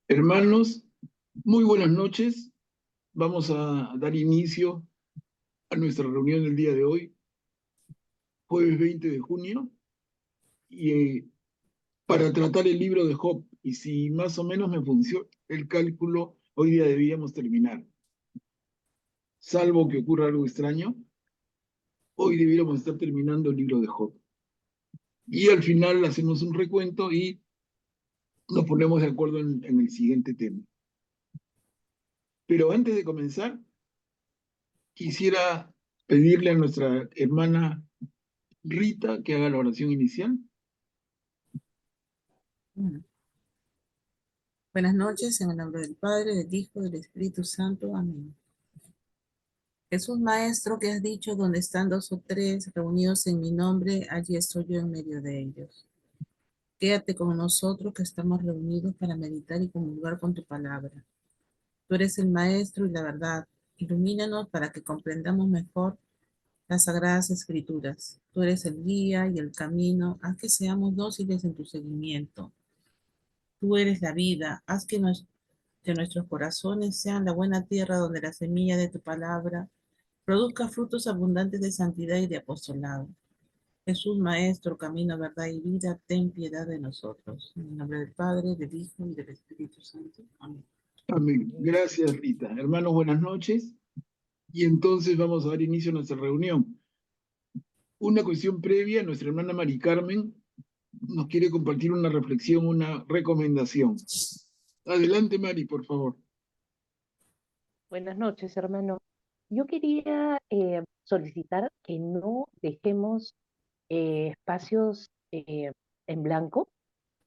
Hermanos, muy buenas noches. Vamos a dar inicio a nuestra reunión del día de hoy, jueves 20 de junio, y para tratar el libro de Job. Y si más o menos me funciona el cálculo, hoy día debíamos terminar. Salvo que ocurra algo extraño, hoy debiéramos estar terminando el libro de Job. Y al final hacemos un recuento y nos ponemos de acuerdo en el siguiente tema. Pero antes de comenzar, quisiera pedirle a nuestra hermana Rita que haga la oración inicial. Bueno, buenas noches, en el nombre del Padre, del Hijo, del Espíritu Santo. Amén. Jesús Maestro, que has dicho, donde están dos o tres reunidos en mi nombre, allí estoy yo en medio de ellos. Quédate con nosotros que estamos reunidos para meditar y comulgar con tu palabra. Tú eres el Maestro y la verdad. Ilumínanos para que comprendamos mejor las Sagradas Escrituras. Tú eres el guía y el camino. Haz que seamos dóciles en tu seguimiento. Tú eres la vida. Haz que nuestros corazones sean la buena tierra donde la semilla de tu palabra produzca frutos abundantes de santidad y de apostolado. Jesús, Maestro, camino, verdad y vida, ten piedad de nosotros. En el nombre del Padre, del Hijo y del Espíritu Santo. Amén. Amén. Gracias, Rita. Hermanos, buenas noches. Y entonces vamos a dar inicio a nuestra reunión. Una cuestión previa, nuestra hermana Mari Carmen nos quiere compartir una reflexión, una recomendación. Adelante, Mari, por favor. Buenas noches, hermano. Yo quería solicitar que no dejemos espacios en blanco,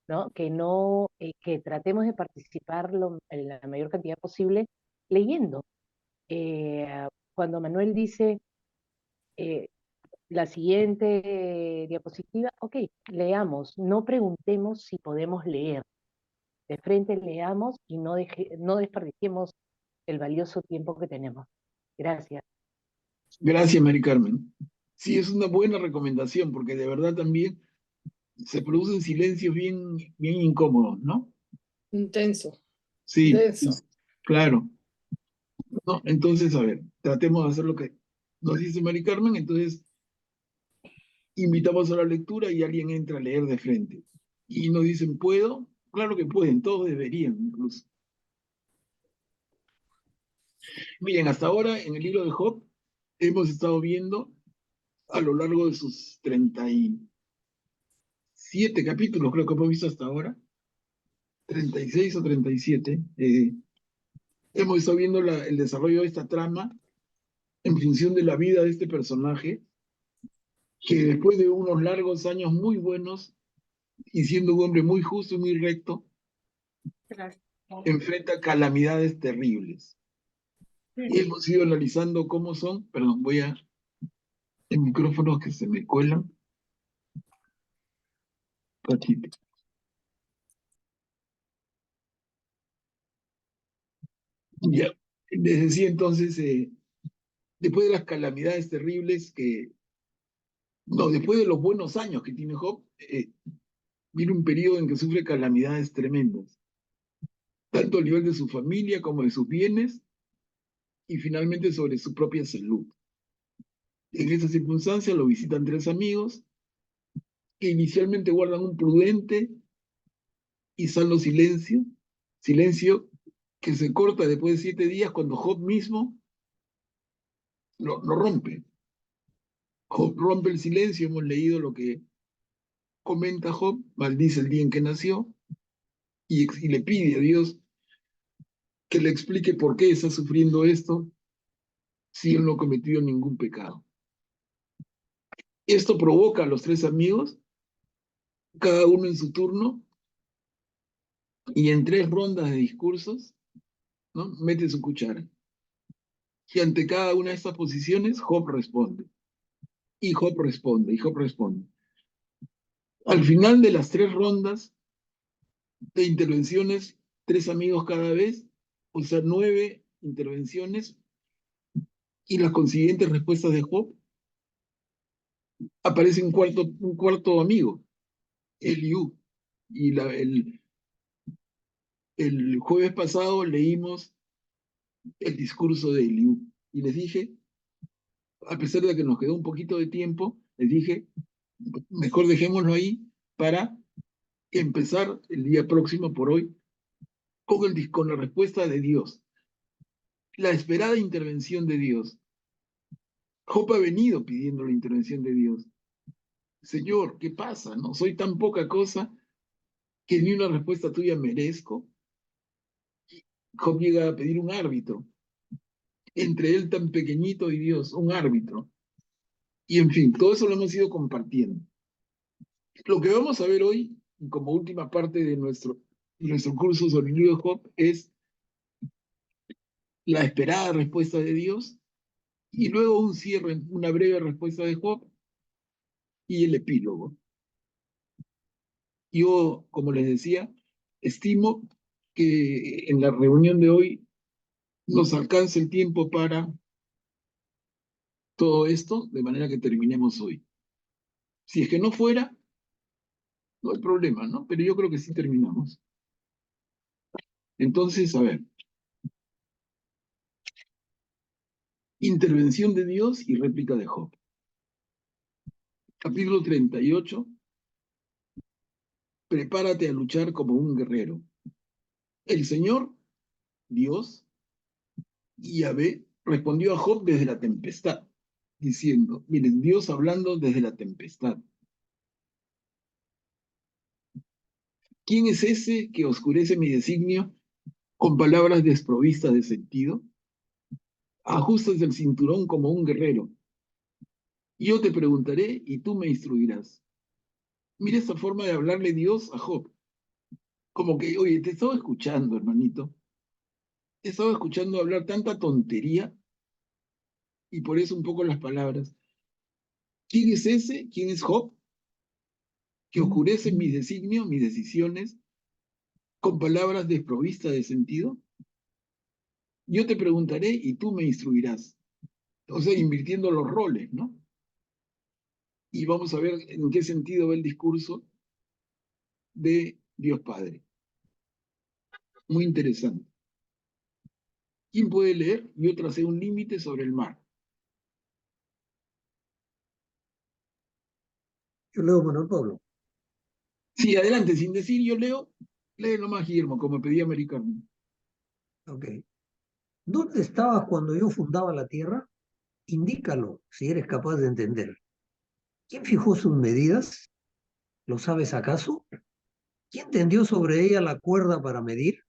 ¿no? Que no, que tratemos de participar en la mayor cantidad posible leyendo. Cuando Manuel dice eh, la siguiente diapositiva, ok, leamos, no preguntemos si podemos leer. De frente leamos y no desperdiciemos el valioso tiempo que tenemos. Gracias. Gracias, Mari Carmen. Sí, es una buena recomendación, porque de verdad también se producen silencios bien, bien incómodos, ¿no? Intenso, Sí, denso. claro. ¿No? Entonces, a ver, tratemos de hacer lo que nos dice Mari Carmen, entonces invitamos a la lectura y alguien entra a leer de frente. Y nos dicen, ¿puedo? Claro que pueden, todos deberían incluso. Bien, hasta ahora en el libro de Job hemos estado viendo a lo largo de sus 37 capítulos, creo que hemos visto hasta ahora, 36 o 37, hemos estado viendo el desarrollo de esta trama en función de la vida de este personaje, que después de unos largos años muy buenos y siendo un hombre muy justo y muy recto, enfrenta calamidades terribles. Y hemos ido analizando cómo son, perdón, voy a, el micrófono que se me cuelan, ratito. Ya, les decía entonces, después de las calamidades terribles no, después de los buenos años que tiene Job, viene un periodo en que sufre calamidades tremendas, tanto a nivel de su familia como de sus bienes, y finalmente sobre su propia salud. En esa circunstancia lo visitan tres amigos, que inicialmente guardan un prudente y sano silencio que se corta después de 7 días cuando Job mismo lo rompe. Job rompe el silencio, hemos leído lo que comenta Job, maldice el día en que nació y le pide a Dios que le explique por qué está sufriendo esto si él no cometió ningún pecado. Esto provoca a los tres amigos, cada uno en su turno, y en 3 rondas de discursos, ¿no? Mete su cuchara. Y ante cada una de estas posiciones, Job responde. Y Job responde, y Job responde. Al final de las 3 rondas de intervenciones, 3 amigos cada vez, o sea, 9 intervenciones, y las consiguientes respuestas de Job, aparece un cuarto amigo, Eliú, y El jueves pasado leímos el discurso de Eliú y les dije, a pesar de que nos quedó un poquito de tiempo, les dije, mejor dejémoslo ahí para empezar el día próximo por hoy con la respuesta de Dios, la esperada intervención de Dios. Job ha venido pidiendo la intervención de Dios. Señor, ¿qué pasa? No soy tan poca cosa que ni una respuesta tuya merezco. Job llega a pedir un árbitro, entre él tan pequeñito y Dios, un árbitro. Y en fin, todo eso lo hemos ido compartiendo. Lo que vamos a ver hoy, como última parte de nuestro curso sobre el libro de Job, es la esperada respuesta de Dios y luego un cierre, una breve respuesta de Job y el epílogo. Yo, como les decía, estimo que en la reunión de hoy nos alcance el tiempo para todo esto, de manera que terminemos hoy. Si es que no fuera, no hay problema, ¿no? Pero yo creo que sí terminamos. Entonces, a ver, intervención de Dios y réplica de Job. Capítulo 38. Prepárate a luchar como un guerrero. El Señor, Dios, Yahvé, respondió a Job desde la tempestad, diciendo, miren, Dios hablando desde la tempestad. ¿Quién es ese que oscurece mi designio con palabras desprovistas de sentido? Ajustas el cinturón como un guerrero. Yo te preguntaré y tú me instruirás. Mira esta forma de hablarle Dios a Job. Como que, oye, te estaba escuchando, hermanito. Te estaba escuchando hablar tanta tontería y por eso un poco las palabras. ¿Quién es ese? ¿Quién es Job? Que oscurece mis designios, mis decisiones, con palabras desprovistas de sentido. Yo te preguntaré y tú me instruirás. O sea, invirtiendo los roles, ¿no? Y vamos a ver en qué sentido va el discurso de Dios Padre. Muy interesante. ¿Quién puede leer? Yo tracé un límite sobre el mar. Yo leo Manuel Pablo. Sí, adelante, sin decir yo leo, lee nomás Guillermo, como pedía Mari Carmen. Ok. ¿Dónde estabas cuando yo fundaba la tierra? Indícalo, si eres capaz de entender. ¿Quién fijó sus medidas? ¿Lo sabes acaso? ¿Quién tendió sobre ella la cuerda para medir?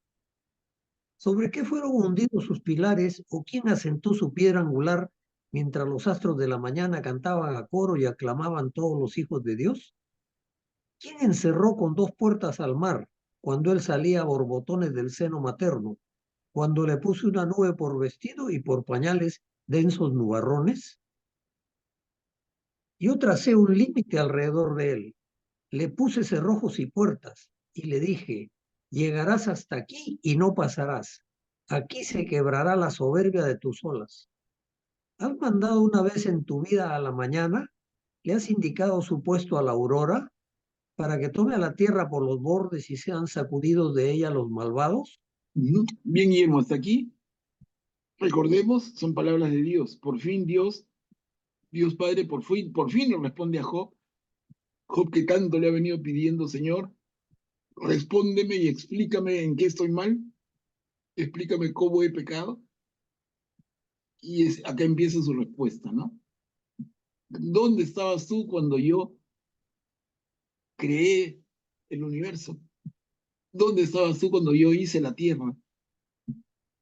¿Sobre qué fueron hundidos sus pilares o quién asentó su piedra angular mientras los astros de la mañana cantaban a coro y aclamaban todos los hijos de Dios? ¿Quién encerró con dos puertas al mar cuando él salía a borbotones del seno materno? Cuando le puse una nube por vestido y por pañales densos nubarrones. Yo tracé un límite alrededor de él, le puse cerrojos y puertas y le dije, llegarás hasta aquí y no pasarás. Aquí se quebrará la soberbia de tus olas. ¿Has mandado una vez en tu vida a la mañana? ¿Le has indicado su puesto a la aurora para que tome a la tierra por los bordes y sean sacudidos de ella los malvados? Bien, Guillermo, hasta aquí. Recordemos, son palabras de Dios. Por fin Dios, Dios Padre, por fin le responde a Job. Job que tanto le ha venido pidiendo, Señor, respóndeme y explícame en qué estoy mal, explícame cómo he pecado. Y acá empieza su respuesta, ¿no? ¿Dónde estabas tú cuando yo creé el universo? ¿Dónde estabas tú cuando yo hice la tierra?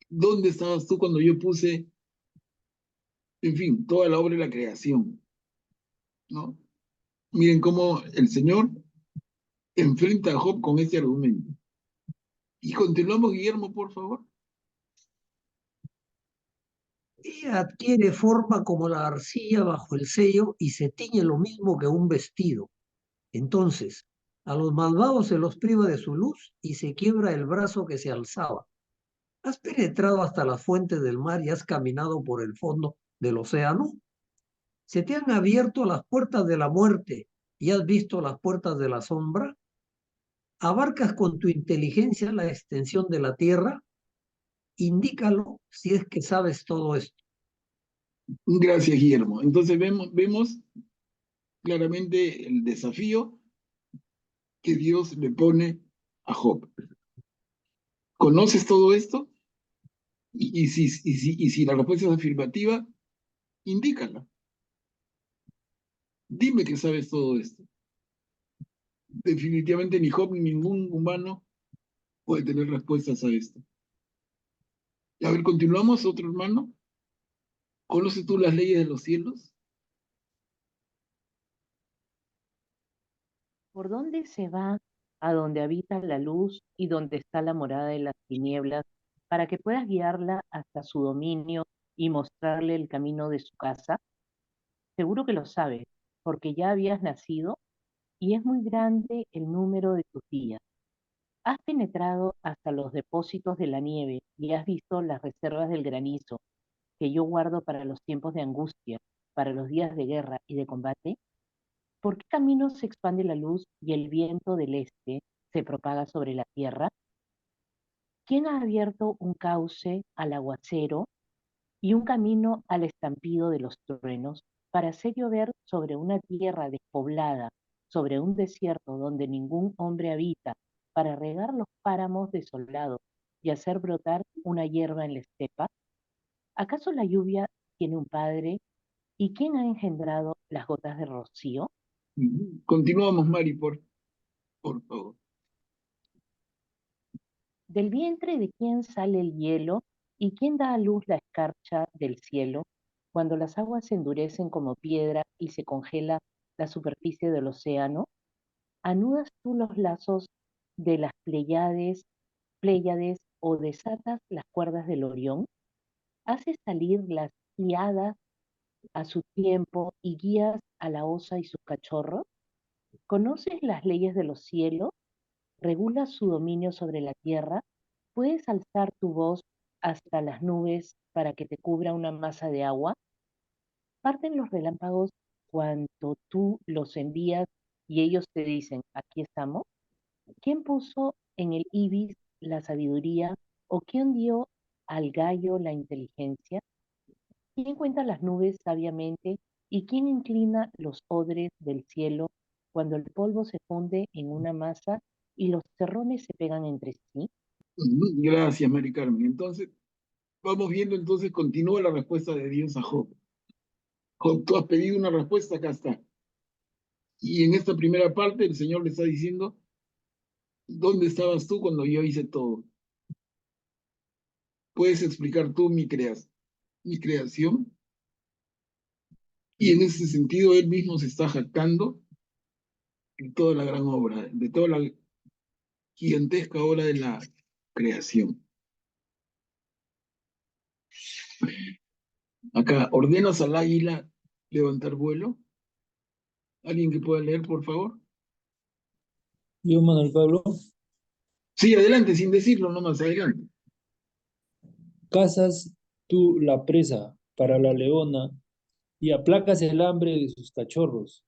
¿Dónde estabas tú cuando yo puse, en fin, toda la obra de la creación? ¿No? Miren cómo el Señor enfrenta a Job con este argumento. Y continuamos, Guillermo, por favor. Ella adquiere forma como la arcilla bajo el sello y se tiñe lo mismo que un vestido. Entonces, a los malvados se los priva de su luz y se quiebra el brazo que se alzaba. ¿Has penetrado hasta las fuentes del mar y has caminado por el fondo del océano? ¿Se te han abierto las puertas de la muerte y has visto las puertas de la sombra? Abarcas con tu inteligencia la extensión de la tierra, indícalo si es que sabes todo esto. Gracias, Guillermo. Entonces vemos claramente el desafío que Dios le pone a Job. ¿Conoces todo esto? Y si la respuesta es afirmativa, indícala. Dime que sabes todo esto. Definitivamente ni Job ni ningún humano puede tener respuestas a esto. Y a ver, continuamos, otro hermano. ¿Conoces tú las leyes de los cielos? ¿Por dónde se va a donde habita la luz y donde está la morada de las tinieblas, para que puedas guiarla hasta su dominio y mostrarle el camino de su casa? Seguro que lo sabes, porque ya habías nacido y es muy grande el número de tus días. Has penetrado hasta los depósitos de la nieve y has visto las reservas del granizo que yo guardo para los tiempos de angustia, para los días de guerra y de combate. ¿Por qué camino se expande la luz y el viento del este se propaga sobre la tierra? ¿Quién ha abierto un cauce al aguacero y un camino al estampido de los truenos para hacer llover sobre una tierra despoblada, sobre un desierto donde ningún hombre habita, para regar los páramos desolados y hacer brotar una hierba en la estepa? ¿Acaso la lluvia tiene un padre? ¿Y quién ha engendrado las gotas de rocío? Continuamos, Mari, por favor. ¿Del vientre de quién sale el hielo y quién da a luz la escarcha del cielo, cuando las aguas se endurecen como piedra y se congela la superficie del océano? ¿Anudas tú los lazos de las Pléyades o desatas las cuerdas del Orión? ¿Haces salir las Híadas a su tiempo y guías a la osa y sus cachorros? ¿Conoces las leyes de los cielos? ¿Regulas su dominio sobre la tierra? ¿Puedes alzar tu voz hasta las nubes para que te cubra una masa de agua? ¿Parten los relámpagos cuando tú los envías y ellos te dicen, aquí estamos? ¿Quién puso en el ibis la sabiduría o quién dio al gallo la inteligencia? ¿Quién cuenta las nubes sabiamente y quién inclina los odres del cielo cuando el polvo se funde en una masa y los terrones se pegan entre sí? Gracias, Mari Carmen. Entonces, vamos viendo, entonces continúa la respuesta de Dios a Job. Job, tú has pedido una respuesta, acá está. Y en esta primera parte el Señor le está diciendo, ¿dónde estabas tú cuando yo hice todo? ¿Puedes explicar tú mi creación? Y en ese sentido él mismo se está jactando de toda la gran obra, de toda la gigantesca obra de la creación. Acá, ¿ordenas al águila levantar vuelo? ¿Alguien que pueda leer, por favor? Yo, Manuel Pablo, Sí, adelante, sin decirlo, nomás adelante. cazas tú la presa para la leona y aplacas el hambre de sus cachorros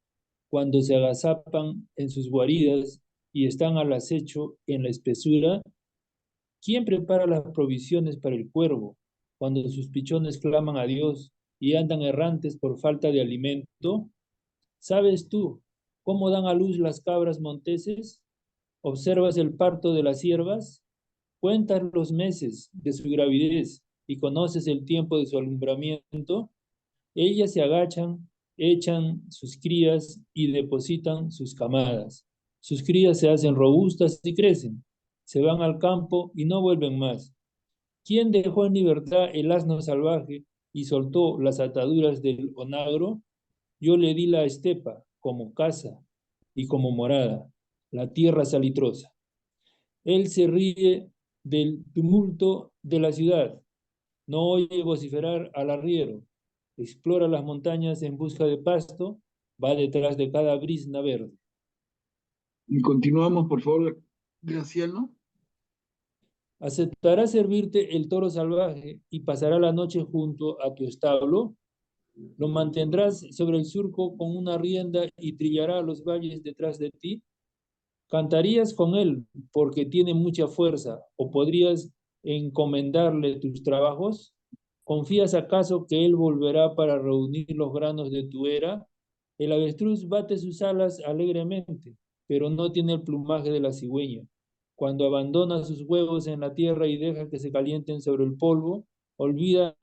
cuando se agazapan en sus guaridas y están al acecho en la espesura. ¿Quién prepara las provisiones para el cuervo cuando sus pichones claman a Dios y andan errantes por falta de alimento? ¿Sabes tú cómo dan a luz las cabras monteses? ¿Observas el parto de las ciervas? ¿Cuentas los meses de su gravidez y conoces el tiempo de su alumbramiento? Ellas se agachan, echan sus crías y depositan sus camadas. Sus crías se hacen robustas y crecen. Se van al campo y no vuelven más. ¿Quién dejó en libertad el asno salvaje y soltó las ataduras del onagro? Yo le di la estepa como casa y como morada, la tierra salitrosa. Él se ríe del tumulto de la ciudad, no oye vociferar al arriero, explora las montañas en busca de pasto, va detrás de cada brizna verde. Y continuamos, por favor, Graciano. ¿Aceptará servirte el toro salvaje y pasará la noche junto a tu establo? ¿Lo mantendrás sobre el surco con una rienda y trillará los valles detrás de ti? ¿Cantarías con él porque tiene mucha fuerza o podrías encomendarle tus trabajos? ¿Confías acaso que él volverá para reunir los granos de tu era? El avestruz bate sus alas alegremente, pero no tiene el plumaje de la cigüeña. Cuando abandona sus huevos en la tierra y deja que se calienten sobre el polvo, olvida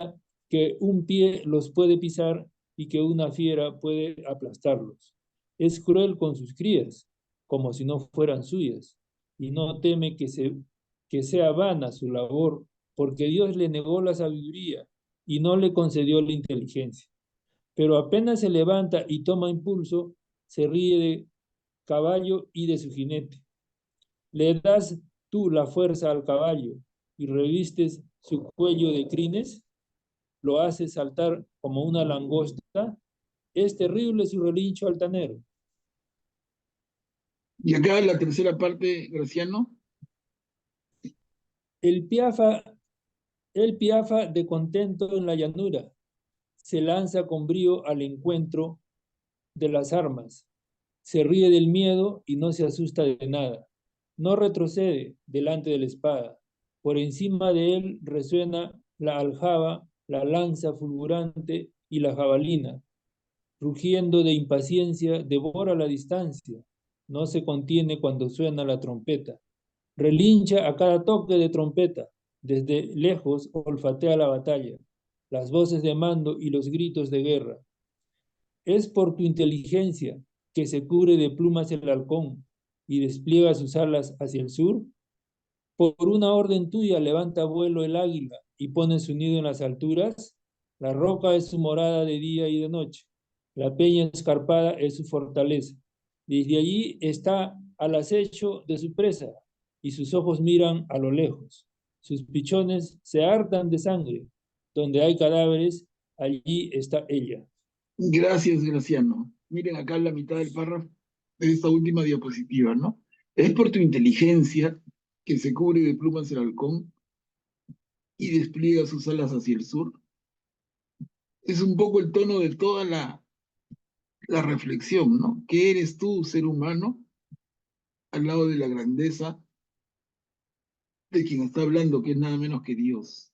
que un pie los puede pisar y que una fiera puede aplastarlos. Es cruel con sus crías, como si no fueran suyas, y no teme que sea vana su labor, porque Dios le negó la sabiduría y no le concedió la inteligencia. Pero apenas se levanta y toma impulso, se ríe de caballo y de su jinete. Le das tú la fuerza al caballo y revistes su cuello de crines, lo haces saltar como una langosta, es terrible su relincho altanero. Y acá la tercera parte, Graciano. El piafa, el piafa de contento en la llanura, se lanza con brío al encuentro de las armas, se ríe del miedo y no se asusta de nada, no retrocede delante de la espada, por encima de él resuena la aljaba, la lanza fulgurante y la jabalina, rugiendo de impaciencia, devora la distancia, no se contiene cuando suena la trompeta, relincha a cada toque de trompeta, desde lejos olfatea la batalla, las voces de mando y los gritos de guerra. Es por tu inteligencia que se cubre de plumas el halcón y despliega sus alas hacia el sur. Por una orden tuya levanta vuelo el águila y pone su nido en las alturas. La roca es su morada de día y de noche. La peña escarpada es su fortaleza. Desde allí está al acecho de su presa y sus ojos miran a lo lejos. Sus pichones se hartan de sangre. Donde hay cadáveres, allí está ella. Gracias, Graciano. Miren acá en la mitad del párrafo de esta última diapositiva, ¿no? Es por tu inteligencia que se cubre de plumas el halcón y despliega sus alas hacia el sur. Es un poco el tono de toda la reflexión, ¿no? ¿Qué eres tú, ser humano, al lado de la grandeza de quien está hablando, que es nada menos que Dios?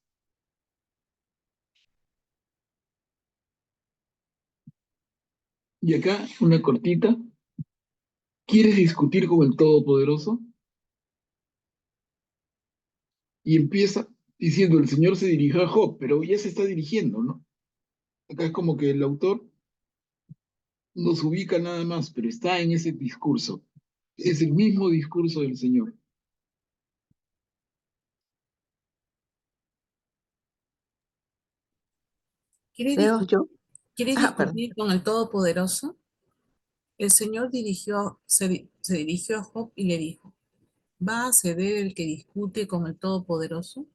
Y acá una cortita. ¿Quieres discutir con el Todopoderoso? Y empieza diciendo, el Señor se dirigió a Job, pero ya se está dirigiendo, ¿no? Acá es como que el autor nos ubica nada más, pero está en ese discurso. Es el mismo discurso del Señor. ¿Quieres ¿Leo yo? ¿Quieres Perdón. discutir con el Todopoderoso? El Señor se dirigió a Job y le dijo, ¿va a ceder el que discute con el Todopoderoso?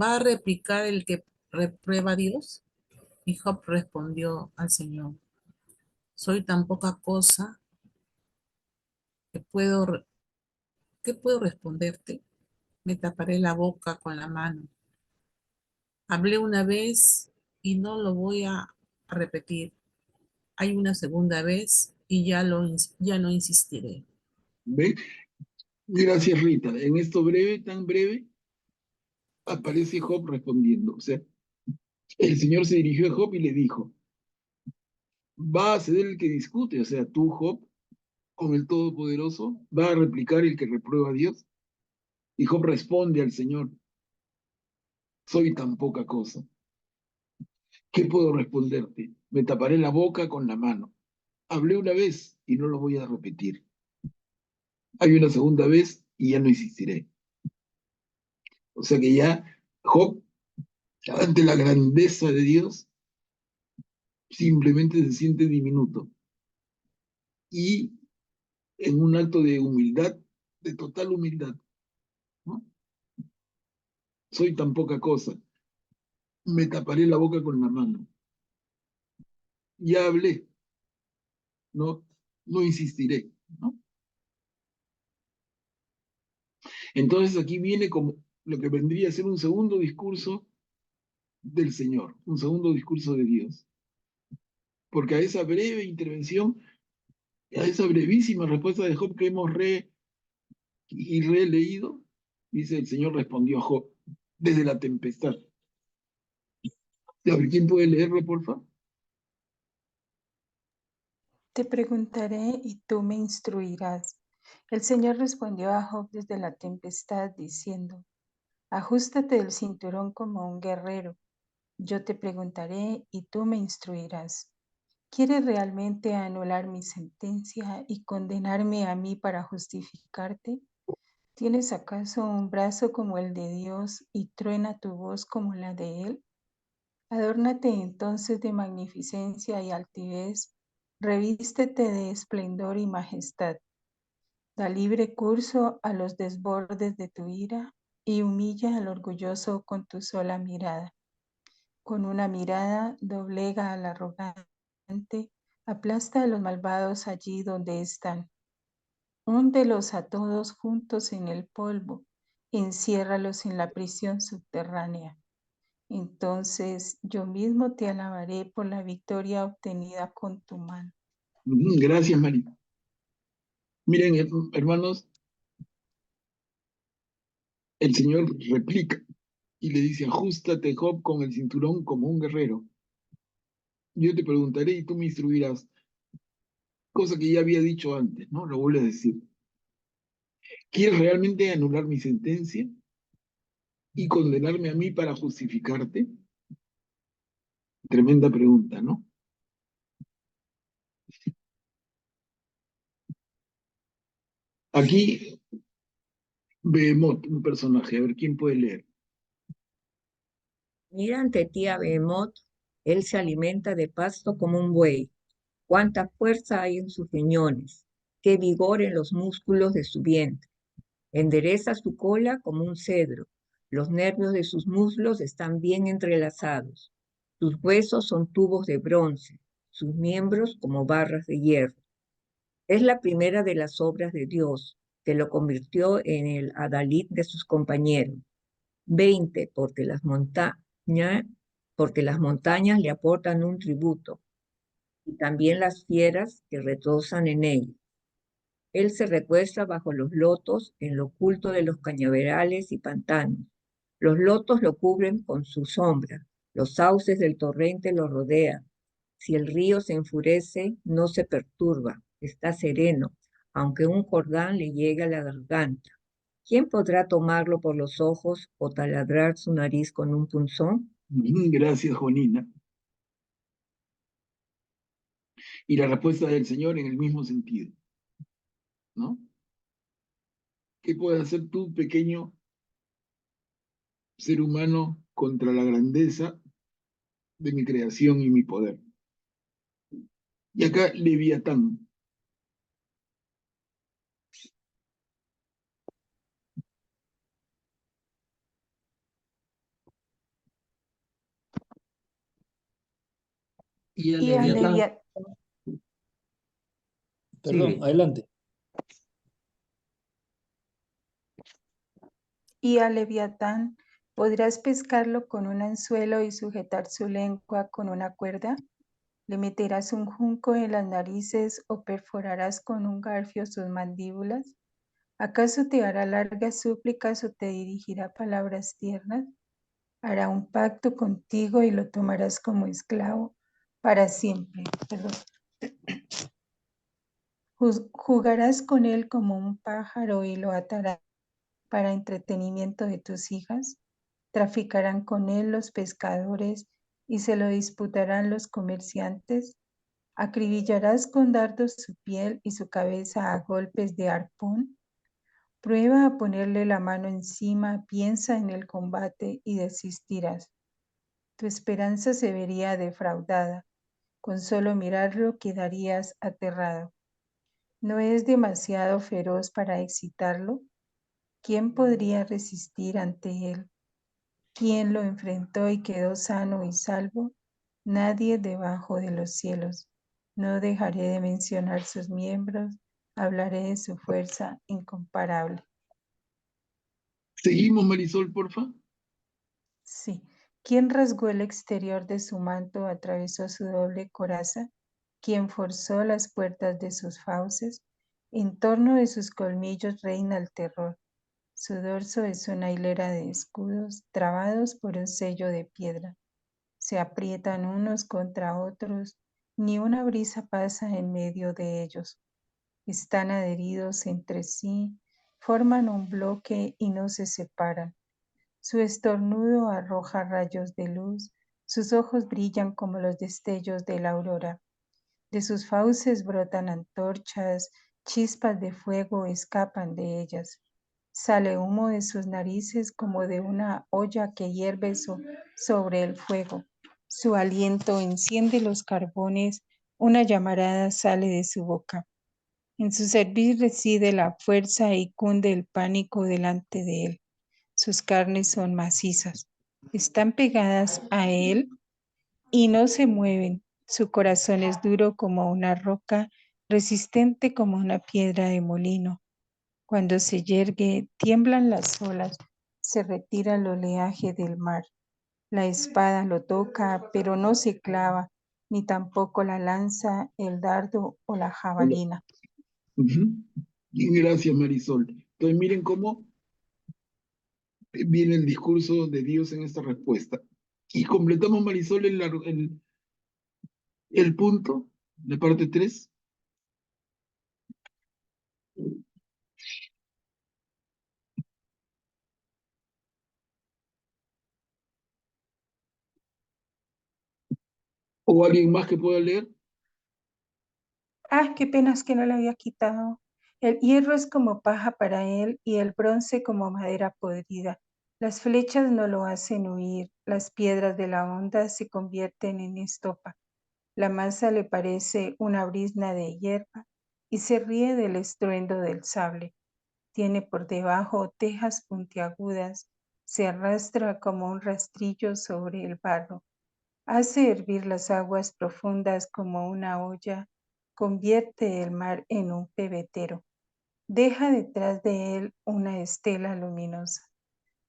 ¿Va a replicar el que reprueba a Dios? Y Job respondió al Señor, soy tan poca cosa que ¿qué puedo responderte? Me taparé la boca con la mano. Hablé una vez y no lo voy a repetir. Hay una segunda vez y ya no insistiré. ¿Ve? Gracias, Rita. En esto breve, tan breve, aparece Job respondiendo. O sea, el Señor se dirigió a Job y le dijo, ¿va a ceder el que discute? O sea, tú, Job, con el Todopoderoso, ¿va a replicar el que reprueba a Dios? Y Job responde al Señor, soy tan poca cosa. ¿Qué puedo responderte? Me taparé la boca con la mano. Hablé una vez y no lo voy a repetir. Hay una segunda vez y ya no insistiré. O sea que ya Job, ante la grandeza de Dios, simplemente se siente diminuto. Y en un acto de humildad, de total humildad, ¿no? Soy tan poca cosa. Me taparé la boca con la mano. Ya hablé, no insistiré, ¿no? Entonces aquí viene como lo que vendría a ser un segundo discurso del Señor, un segundo discurso de Dios. Porque a esa breve intervención, a esa brevísima respuesta de Job que hemos Y releído, dice, el Señor respondió a Job, desde la tempestad. A ver, ¿quién puede leerlo, por favor? Te preguntaré y tú me instruirás. El Señor respondió a Job desde la tempestad diciendo, ajústate el cinturón como un guerrero. Yo te preguntaré y tú me instruirás. ¿Quieres realmente anular mi sentencia y condenarme a mí para justificarte? ¿Tienes acaso un brazo como el de Dios y truena tu voz como la de Él? Adórnate entonces de magnificencia y altivez, revístete de esplendor y majestad. Da libre curso a los desbordes de tu ira y humilla al orgulloso con tu sola mirada. Con una mirada doblega al arrogante, aplasta a los malvados allí donde están. Húndelos a todos juntos en el polvo, enciérralos en la prisión subterránea. Entonces yo mismo te alabaré por la victoria obtenida con tu mano. Gracias, María. Miren, hermanos, el Señor replica y le dice, ajustate, Job, con el cinturón como un guerrero. Yo te preguntaré y tú me instruirás. Cosa que ya había dicho antes, ¿no? Lo vuelvo a decir. ¿Quieres realmente anular mi sentencia y condenarme a mí para justificarte? Tremenda pregunta, ¿no? Aquí Behemoth, un personaje. A ver, ¿quién puede leer? Mira ante ti a Behemoth, él se alimenta de pasto como un buey. Cuánta fuerza hay en sus riñones, qué vigor en los músculos de su vientre. Endereza su cola como un cedro. Los nervios de sus muslos están bien entrelazados. Sus huesos son tubos de bronce, sus miembros como barras de hierro. Es la primera de las obras de Dios, que lo convirtió en el adalid de sus compañeros. 20, porque las montañas le aportan un tributo, y también las fieras que retozan en él. Él se recuesta bajo los lotos en lo oculto de los cañaverales y pantanos. Los lotos lo cubren con su sombra, los sauces del torrente lo rodean. Si el río se enfurece, no se perturba, está sereno, aunque un Jordán le llegue a la garganta. ¿Quién podrá tomarlo por los ojos o taladrar su nariz con un punzón? Gracias, Juanina. Y la respuesta del Señor en el mismo sentido, ¿no? ¿Qué puedes hacer tú, pequeño ser humano, contra la grandeza de mi creación y mi poder? Y acá Leviatán. Y a Y a Leviatán, Perdón, sigue. adelante. Leviatán, ¿podrás pescarlo con un anzuelo y sujetar su lengua con una cuerda? ¿Le meterás un junco en las narices o perforarás con un garfio sus mandíbulas? ¿Acaso te hará largas súplicas o te dirigirá palabras tiernas? Hará un pacto contigo y lo tomarás como esclavo para siempre. Perdón. Jugarás con él como un pájaro y lo atarás para entretenimiento de tus hijas. Traficarán con él los pescadores y se lo disputarán los comerciantes. Acribillarás con dardos su piel y su cabeza a golpes de arpón. Prueba a ponerle la mano encima, piensa en el combate y desistirás. Tu esperanza se vería defraudada. Con solo mirarlo quedarías aterrado. ¿No es demasiado feroz para excitarlo? ¿Quién podría resistir ante él? ¿Quién lo enfrentó y quedó sano y salvo? Nadie debajo de los cielos. No dejaré de mencionar sus miembros, hablaré de su fuerza incomparable. Seguimos, Marisol, porfa. Sí. ¿Quién rasgó el exterior de su manto, atravesó su doble coraza? ¿Quién forzó las puertas de sus fauces? En torno de sus colmillos reina el terror. Su dorso es una hilera de escudos trabados por un sello de piedra. Se aprietan unos contra otros, ni una brisa pasa en medio de ellos. Están adheridos entre sí, forman un bloque y no se separan. Su estornudo arroja rayos de luz, sus ojos brillan como los destellos de la aurora. De sus fauces brotan antorchas, chispas de fuego escapan de ellas. Sale humo de sus narices como de una olla que hierve sobre el fuego. Su aliento enciende los carbones, una llamarada sale de su boca. En su cerviz reside la fuerza y cunde el pánico delante de él. Sus carnes son macizas, están pegadas a él y no se mueven. Su corazón es duro como una roca, resistente como una piedra de molino. Cuando se yergue, tiemblan las olas, se retira el oleaje del mar. La espada lo toca, pero no se clava, ni tampoco la lanza, el dardo o la Hola. jabalina. Y gracias, Marisol. Entonces, miren cómo viene el discurso de Dios en esta respuesta. Y completamos, Marisol, el punto de parte 3. ¿O alguien más que pueda leer? Ah, qué penas que no le había quitado. El hierro es como paja para él y el bronce como madera podrida. Las flechas no lo hacen huir, las piedras de la onda se convierten en estopa. La masa le parece una brizna de hierba y se ríe del estruendo del sable. Tiene por debajo tejas puntiagudas, se arrastra como un rastrillo sobre el barro. Hace hervir las aguas profundas como una olla, convierte el mar en un pebetero. Deja detrás de él una estela luminosa.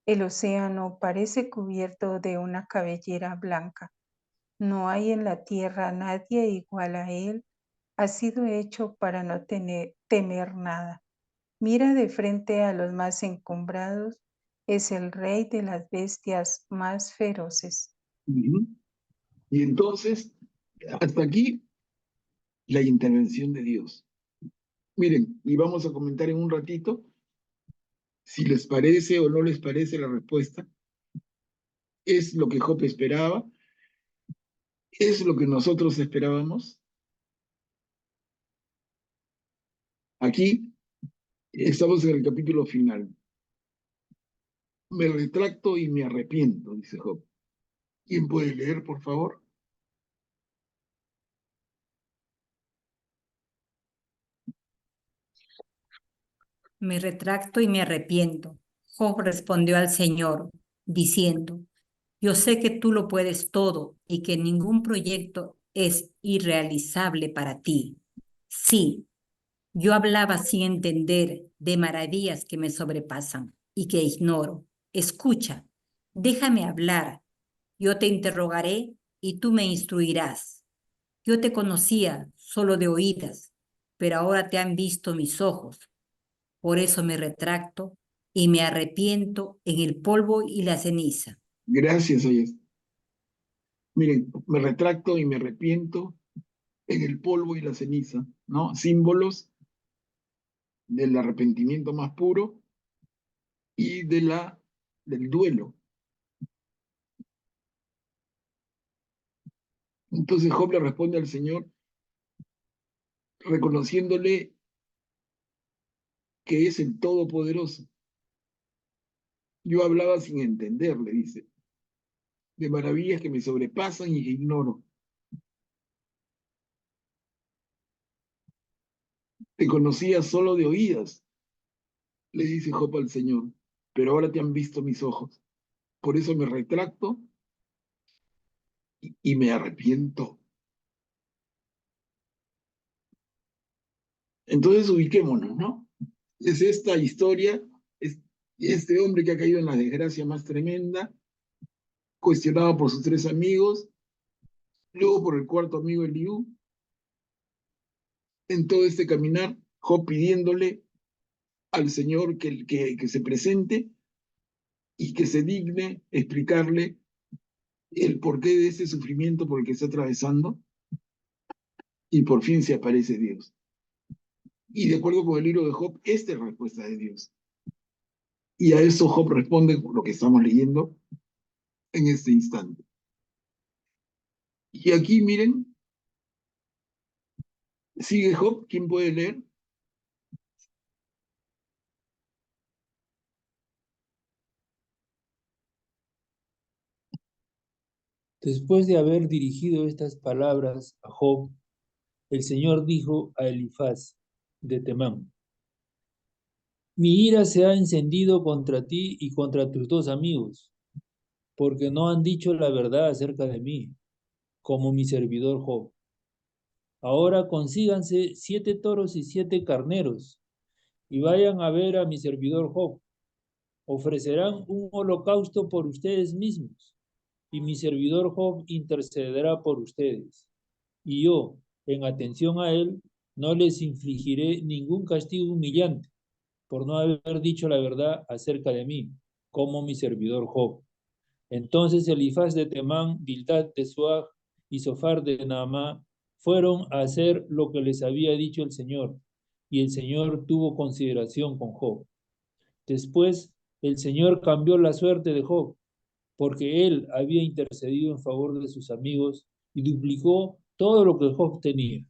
El océano parece cubierto de una cabellera blanca. No hay en la tierra nadie igual a él. Ha sido hecho para no temer nada. Mira de frente a los más encumbrados. Es el rey de las bestias más feroces. Y entonces, hasta aquí, la intervención de Dios. Miren, y vamos a comentar en un ratito si les parece o no les parece la respuesta. ¿Es lo que Job esperaba? ¿Es lo que nosotros esperábamos? Aquí estamos en el capítulo final. Me retracto y me arrepiento, dice Job. ¿Quién puede leer, por favor? Me retracto y me arrepiento. Job respondió al Señor, diciendo, yo sé que tú lo puedes todo y que ningún proyecto es irrealizable para ti. Sí, yo hablaba sin entender de maravillas que me sobrepasan y que ignoro. Escucha, déjame hablar. Yo te interrogaré y tú me instruirás. Yo te conocía solo de oídas, pero ahora te han visto mis ojos. Por eso me retracto y me arrepiento en el polvo y la ceniza. Gracias, Oyes. Miren, me retracto y me arrepiento en el polvo y la ceniza, ¿no? Símbolos del arrepentimiento más puro y del duelo. Entonces Job le responde al Señor reconociéndole que es el Todopoderoso. Yo hablaba sin entender, le dice, de maravillas que me sobrepasan y que ignoro. Te conocía solo de oídas, le dice Job al Señor, pero ahora te han visto mis ojos. Por eso me retracto y me arrepiento. Entonces ubiquémonos, ¿no? Es esta historia, es este hombre que ha caído en la desgracia más tremenda, cuestionado por sus 3 amigos, luego por el cuarto amigo Eliú. En todo este caminar, Job pidiéndole al Señor que se presente y que se digne explicarle el porqué de ese sufrimiento por el que está atravesando, y por fin se aparece Dios. Y de acuerdo con el libro de Job, esta es la respuesta de Dios. Y a eso Job responde con lo que estamos leyendo en este instante. Y aquí miren, sigue Job. ¿Quién puede leer? Después de haber dirigido estas palabras a Job, el Señor dijo a Elifaz de Temán: Mi ira se ha encendido contra ti y contra tus dos amigos, porque no han dicho la verdad acerca de mí, como mi servidor Job. Ahora consíganse 7 toros y 7 carneros, y vayan a ver a mi servidor Job. Ofrecerán un holocausto por ustedes mismos, y mi servidor Job intercederá por ustedes. Y yo, en atención a él, no les infligiré ningún castigo humillante por no haber dicho la verdad acerca de mí, como mi servidor Job. Entonces Elifaz de Temán, Bildad de Suag y Sofar de Naamá fueron a hacer lo que les había dicho el Señor, y el Señor tuvo consideración con Job. Después el Señor cambió la suerte de Job, porque él había intercedido en favor de sus amigos y duplicó todo lo que Job tenía.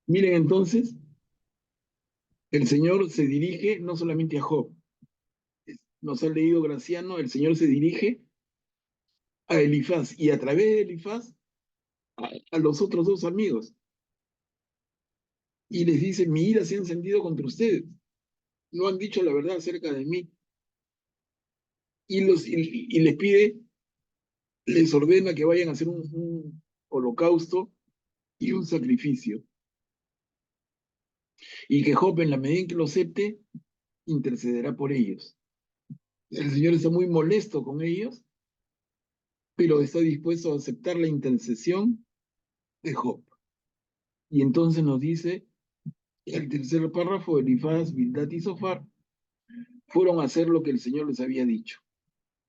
Miren entonces, el Señor se dirige no solamente a Job. Nos ha leído Graciano, el Señor se dirige a Elifaz y a través de Elifaz a los otros dos amigos. Y les dice: mi ira se ha encendido contra ustedes. No han dicho la verdad acerca de mí. Y les pide, les ordena que vayan a hacer un holocausto y un sacrificio. Y que Job, en la medida en que lo acepte, intercederá por ellos. El Señor está muy molesto con ellos, pero está dispuesto a aceptar la intercesión de Job. Y entonces nos dice el tercer párrafo: Elifaz, Bildad y Sofar fueron a hacer lo que el Señor les había dicho.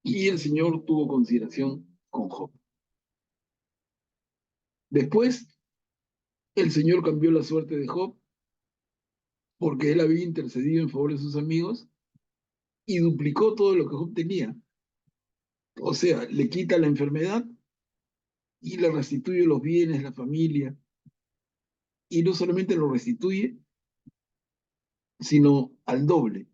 Y el Señor tuvo consideración con Job. Después, el Señor cambió la suerte de Job, porque él había intercedido en favor de sus amigos y duplicó todo lo que Job tenía. O sea, le quita la enfermedad y le restituye los bienes, la familia. Y no solamente lo restituye, sino al doble.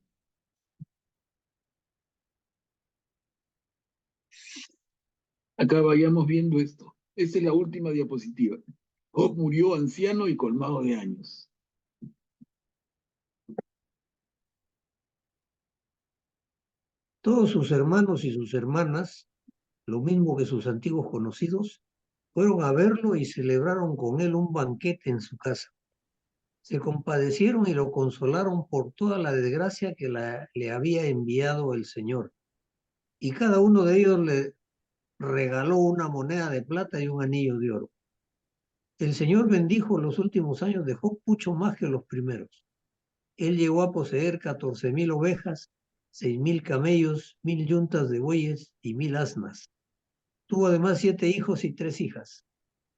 Acá vayamos viendo esto. Esta es la última diapositiva. Job murió anciano y colmado de años. Todos sus hermanos y sus hermanas, lo mismo que sus antiguos conocidos, fueron a verlo y celebraron con él un banquete en su casa. Se compadecieron y lo consolaron por toda la desgracia que le había enviado el Señor. Y cada uno de ellos le regaló una moneda de plata y un anillo de oro. El Señor bendijo los últimos años de Job mucho más que los primeros. Él llegó a poseer 14,000 ovejas, 6,000 camellos, 1,000 yuntas de bueyes y 1,000 asnas. Tuvo además 7 hijos y 3 hijas.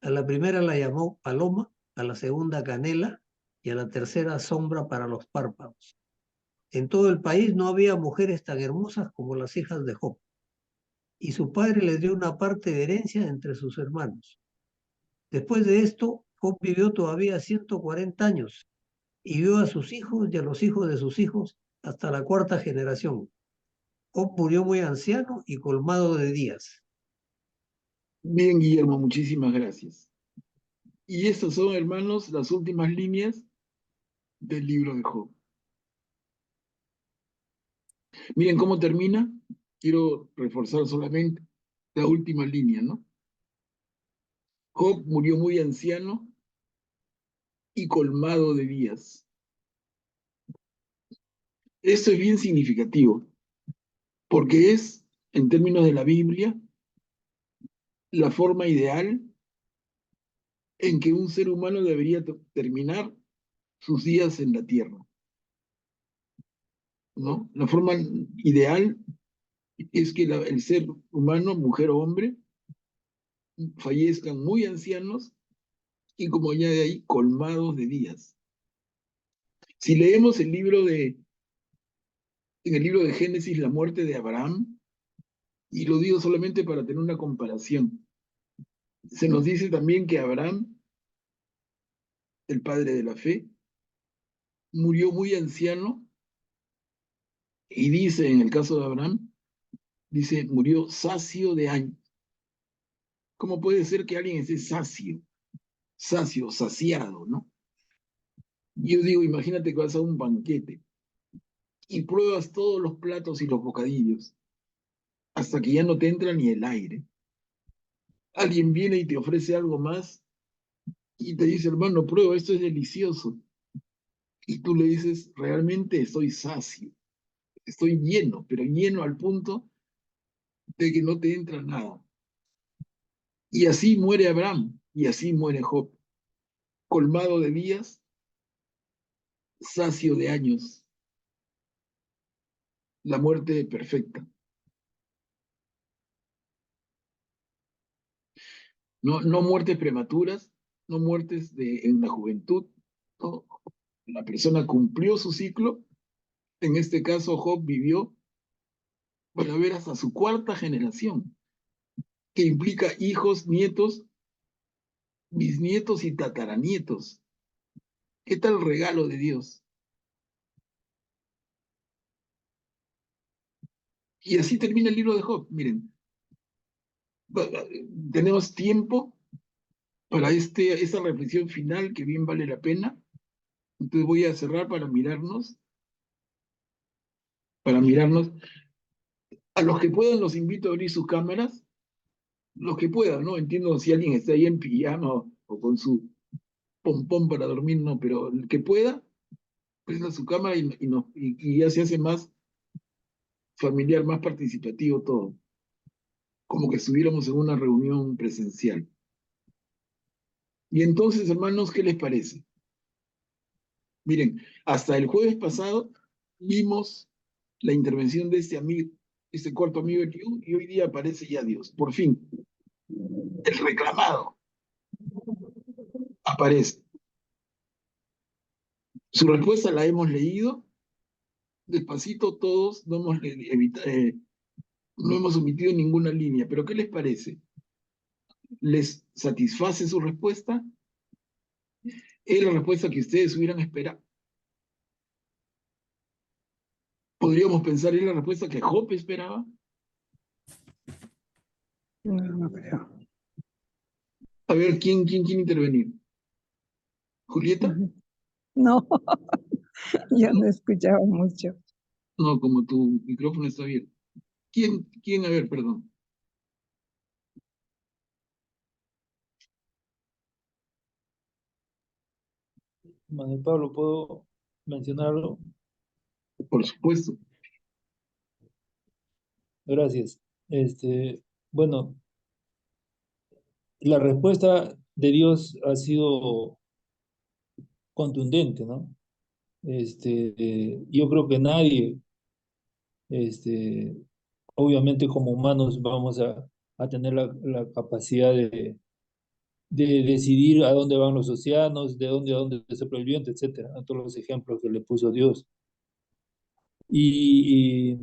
A la primera la llamó Paloma, a la segunda Canela y a la tercera Sombra para los párpados. En todo el país no había mujeres tan hermosas como las hijas de Job. Y su padre les dio una parte de herencia entre sus hermanos. Después de esto, Job vivió todavía 140 años y vio a sus hijos y a los hijos de sus hijos hasta la 4ª generación. Job murió muy anciano y colmado de días. Bien, Guillermo, muchísimas gracias. Y estas son, hermanos, las últimas líneas del libro de Job. Miren cómo termina. Quiero reforzar solamente la última línea, ¿no? Job murió muy anciano y colmado de días. Esto es bien significativo, porque es, en términos de la Biblia, la forma ideal en que un ser humano debería terminar sus días en la tierra, ¿no? La forma ideal es que el ser humano, mujer o hombre, fallezcan muy ancianos y como ya de ahí, colmados de días. Si leemos en el libro de Génesis, la muerte de Abraham, y lo digo solamente para tener una comparación, se nos dice también que Abraham, el padre de la fe, murió muy anciano, y dice en el caso de Abraham, dice, murió sacio de años. ¿Cómo puede ser que alguien esté sacio, saciado, ¿no? Yo digo, imagínate que vas a un banquete y pruebas todos los platos y los bocadillos hasta que ya no te entra ni el aire. Alguien viene y te ofrece algo más y te dice, hermano, prueba, esto es delicioso. Y tú le dices, realmente estoy sacio, estoy lleno, pero lleno al punto de que no te entra nada. Y así muere Abraham, y así muere Job, colmado de días, sacio de años, la muerte perfecta. No, no muertes prematuras, no muertes en la juventud. No. La persona cumplió su ciclo. En este caso, Job vivió para ver hasta su cuarta generación, que implica hijos, nietos, bisnietos y tataranietos. ¿Qué tal regalo de Dios? Y así termina el libro de Job. Miren, tenemos tiempo para esta reflexión final que bien vale la pena. Entonces voy a cerrar para mirarnos. A los que puedan los invito a abrir sus cámaras, los que puedan, ¿no? Entiendo si alguien está ahí en pijama o con su pompón para dormir, no, pero el que pueda, prenda su cámara y ya se hace más familiar, más participativo todo, como que estuviéramos en una reunión presencial. Y entonces, hermanos, ¿qué les parece? Miren, hasta el jueves pasado vimos la intervención de este amigo, este cuarto amigo de Liu, y hoy día aparece ya Dios. Por fin, el reclamado aparece. Su respuesta la hemos leído despacito todos, no hemos omitido ninguna línea, pero ¿qué les parece? ¿Les satisface su respuesta? ¿Es la respuesta que ustedes hubieran esperado? ¿Podríamos pensar en la respuesta que Job esperaba? No creo. A ver, ¿quién quiere intervenir? ¿Julieta? No, yo no escuchaba mucho. No, como tu micrófono está abierto. ¿Quién? A ver, perdón. Manuel Pablo, ¿puedo mencionarlo? Por supuesto. Gracias. Bueno, la respuesta de Dios ha sido contundente, ¿no? Yo creo que nadie, obviamente como humanos vamos a tener la capacidad de decidir a dónde van los océanos, de dónde a dónde sopla el viento, etcétera, ¿no? Todos los ejemplos que le puso Dios. Y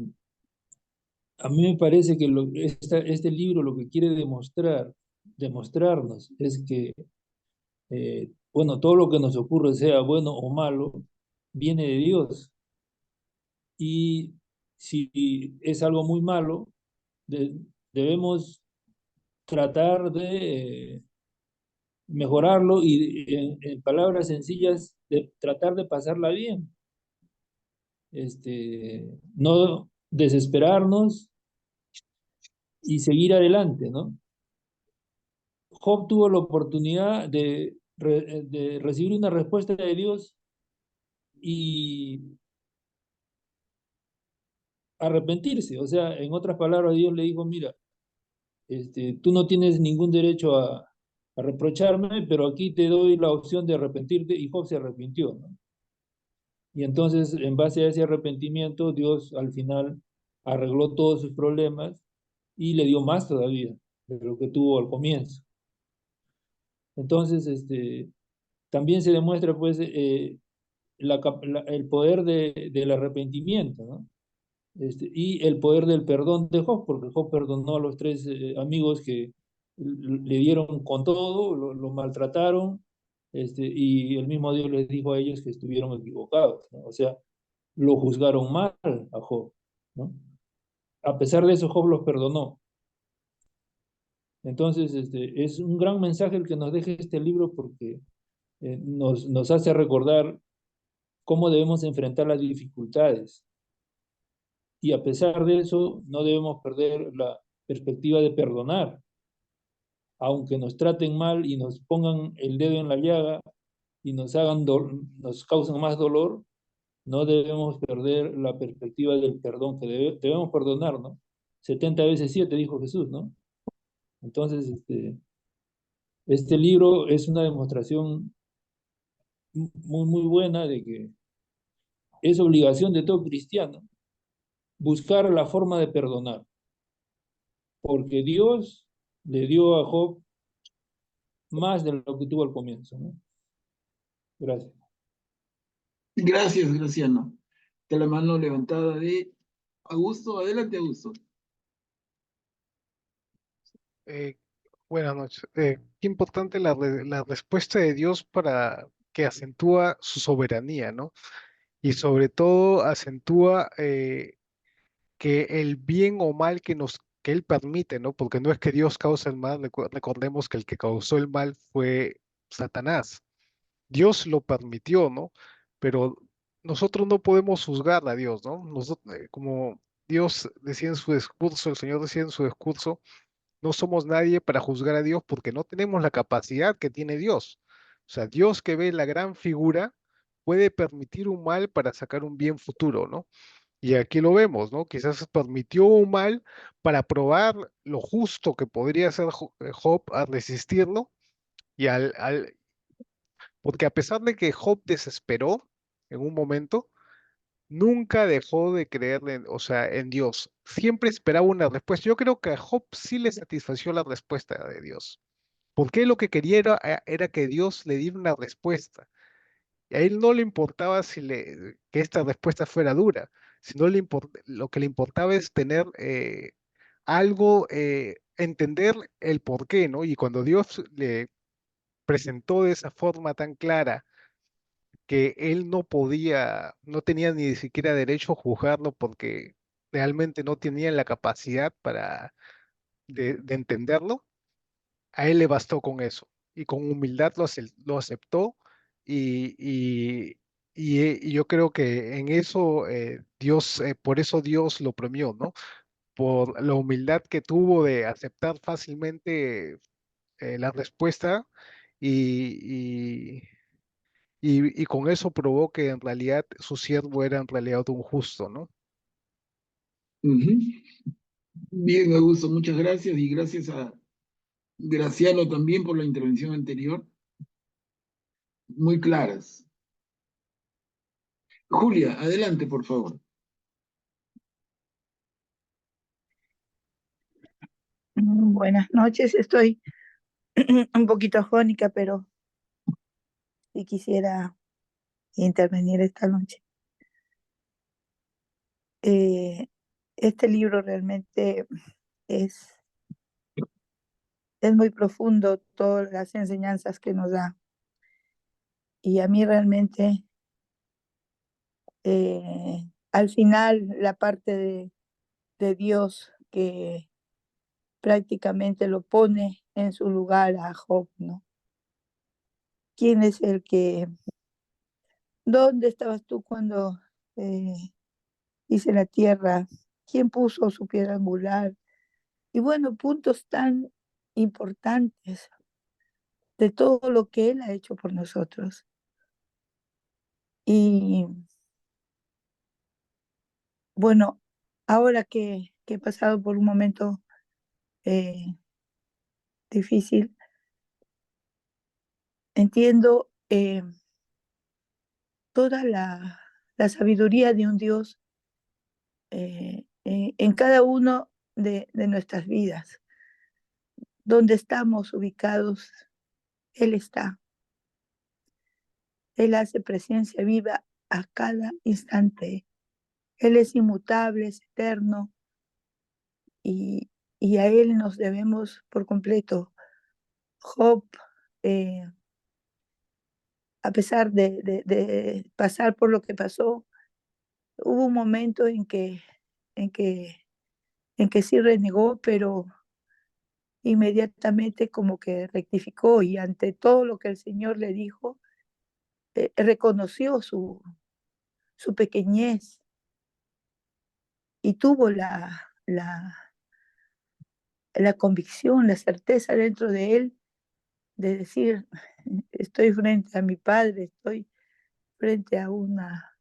a mí me parece que este libro lo que quiere demostrarnos es que, bueno, todo lo que nos ocurre, sea bueno o malo, viene de Dios. Y si es algo muy malo, debemos tratar de mejorarlo y en palabras sencillas, de tratar de pasarla bien. No desesperarnos y seguir adelante, ¿no? Job tuvo la oportunidad de recibir una respuesta de Dios y arrepentirse. O sea, en otras palabras, Dios le dijo, mira, tú no tienes ningún derecho a reprocharme, pero aquí te doy la opción de arrepentirte, y Job se arrepintió, ¿no? Y entonces, en base a ese arrepentimiento, Dios al final arregló todos sus problemas y le dio más todavía de lo que tuvo al comienzo. Entonces, también se demuestra pues el poder del arrepentimiento, ¿no? Y el poder del perdón de Job, porque Job perdonó a los tres amigos que le dieron con todo, lo maltrataron, y el mismo Dios les dijo a ellos que estuvieron equivocados, ¿no? O sea, lo juzgaron mal a Job, ¿no? A pesar de eso, Job los perdonó. Entonces, es un gran mensaje el que nos deja este libro porque nos hace recordar cómo debemos enfrentar las dificultades. Y a pesar de eso, no debemos perder la perspectiva de perdonar. Aunque nos traten mal y nos pongan el dedo en la llaga y nos causen más dolor, no debemos perder la perspectiva del perdón, que debemos perdonar, ¿no? 70 veces 7, dijo Jesús, ¿no? Entonces, este libro es una demostración muy, muy buena de que es obligación de todo cristiano buscar la forma de perdonar, porque Dios le dio a Job más de lo que tuvo al comienzo, ¿no? Gracias. Gracias, Graciano. De la mano levantada de Augusto. Adelante, Augusto. Eh, Buenas noches. Qué importante la respuesta de Dios para que acentúa su soberanía, ¿no? Y sobre todo acentúa que el bien o mal que Él permite, ¿no? Porque no es que Dios causa el mal, recordemos que el que causó el mal fue Satanás. Dios lo permitió, ¿no? Pero nosotros no podemos juzgar a Dios, ¿no? Como Dios decía en su discurso, el Señor decía en su discurso, no somos nadie para juzgar a Dios porque no tenemos la capacidad que tiene Dios. O sea, Dios que ve la gran figura puede permitir un mal para sacar un bien futuro, ¿no? Y aquí lo vemos, ¿no? Quizás permitió un mal para probar lo justo que podría ser Job al resistirlo y porque a pesar de que Job desesperó en un momento, nunca dejó de creer o sea, en Dios. Siempre esperaba una respuesta. Yo creo que a Job sí le satisfació la respuesta de Dios. Porque él lo que quería era que Dios le diera una respuesta. Y a él no le importaba que esta respuesta fuera dura, sino lo que le importaba es tener algo, entender el por qué, ¿no? Y cuando Dios le presentó de esa forma tan clara que él no tenía ni siquiera derecho a juzgarlo porque realmente no tenía la capacidad de entenderlo, a él le bastó con eso y con humildad lo aceptó y, y, y yo creo que en eso por eso Dios lo premió, ¿no? Por la humildad que tuvo de aceptar fácilmente la respuesta y, y con eso probó que en realidad su siervo era en realidad un justo, ¿no? Ujú. Bien, Augusto, muchas gracias y gracias a Graciano también por la intervención anterior, muy claras. Julia, adelante, por favor. Buenas noches, estoy un poquito afónica, pero sí quisiera intervenir esta noche. Este libro realmente es, es muy profundo, todas las enseñanzas que nos da. Y a mí realmente, al final, la parte de Dios que prácticamente lo pone en su lugar a Job, ¿no? ¿Quién es el que, dónde estabas tú cuando eh, hice la tierra? ¿Quién puso su piedra angular? Y bueno, puntos tan importantes de todo lo que Él ha hecho por nosotros. Y bueno, ahora que he pasado por un momento eh, difícil, entiendo toda la sabiduría de un Dios en cada uno de nuestras vidas. Donde estamos ubicados, Él está. Él hace presencia viva a cada instante. Él es inmutable, es eterno, y a Él nos debemos por completo. Job, a pesar de pasar por lo que pasó, hubo un momento en que sí renegó, pero inmediatamente como que rectificó, y ante todo lo que el Señor le dijo, reconoció su pequeñez y tuvo la convicción, la certeza dentro de él de decir: estoy frente a mi Padre, estoy frente a una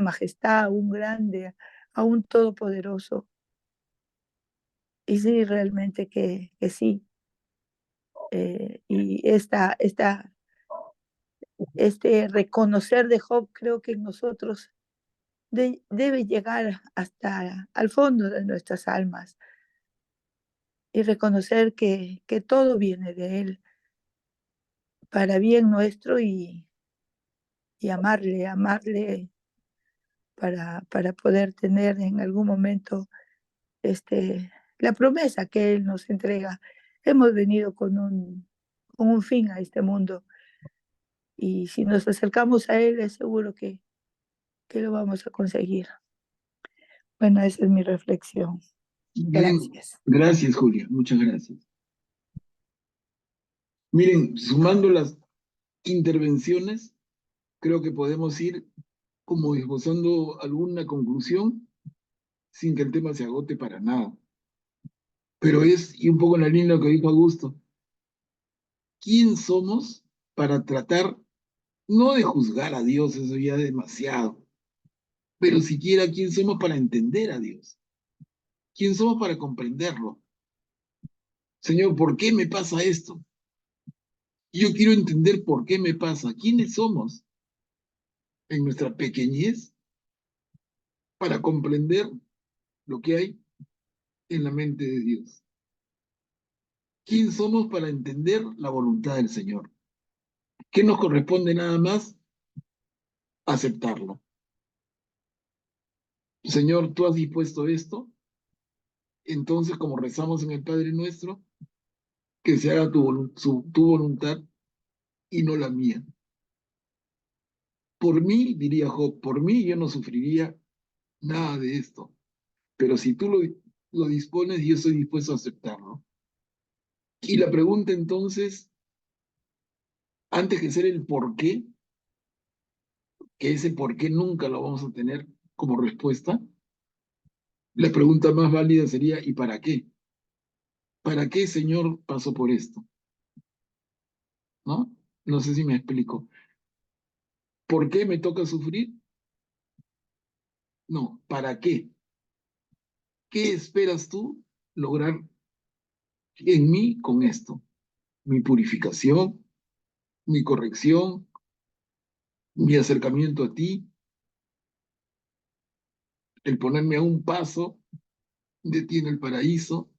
majestad, a un grande, a un todopoderoso. Y sí, realmente que sí. Y este reconocer de Job, creo que en nosotros debe llegar hasta al fondo de nuestras almas, y reconocer que todo viene de Él para bien nuestro, y amarle para poder tener en algún momento la promesa que Él nos entrega. Hemos venido con un fin a este mundo, y si nos acercamos a Él, es seguro que lo vamos a conseguir. Bueno, esa es mi reflexión. Bien, Gracias. gracias, Julia, muchas gracias. Miren, sumando las intervenciones, creo que podemos ir como esbozando alguna conclusión sin que el tema se agote para nada. Pero y un poco en la línea de lo que dijo Augusto, ¿quién somos para tratar, no de juzgar a Dios, eso ya es demasiado, pero siquiera quién somos para entender a Dios? ¿Quién somos para comprenderlo? Señor, ¿por qué me pasa esto? Yo quiero entender por qué me pasa. ¿Quiénes somos en nuestra pequeñez para comprender lo que hay en la mente de Dios? ¿Quién somos para entender la voluntad del Señor? ¿Qué nos corresponde nada más? Aceptarlo. Señor, tú has dispuesto esto, entonces como rezamos en el Padre Nuestro, que se haga tu voluntad y no la mía. Por mí, diría Job, por mí yo no sufriría nada de esto, pero si tú lo dispones, yo estoy dispuesto a aceptarlo. Y la pregunta entonces, antes que ser el por qué, que ese por qué nunca lo vamos a tener como respuesta, la pregunta más válida sería: ¿y para qué? ¿Para qué, Señor, pasó por esto? ¿No? No sé si me explico. ¿Por qué me toca sufrir? No, ¿para qué? ¿Qué esperas tú lograr en mí con esto? Mi purificación, mi corrección, mi acercamiento a ti, el ponerme a un paso de ti en el paraíso.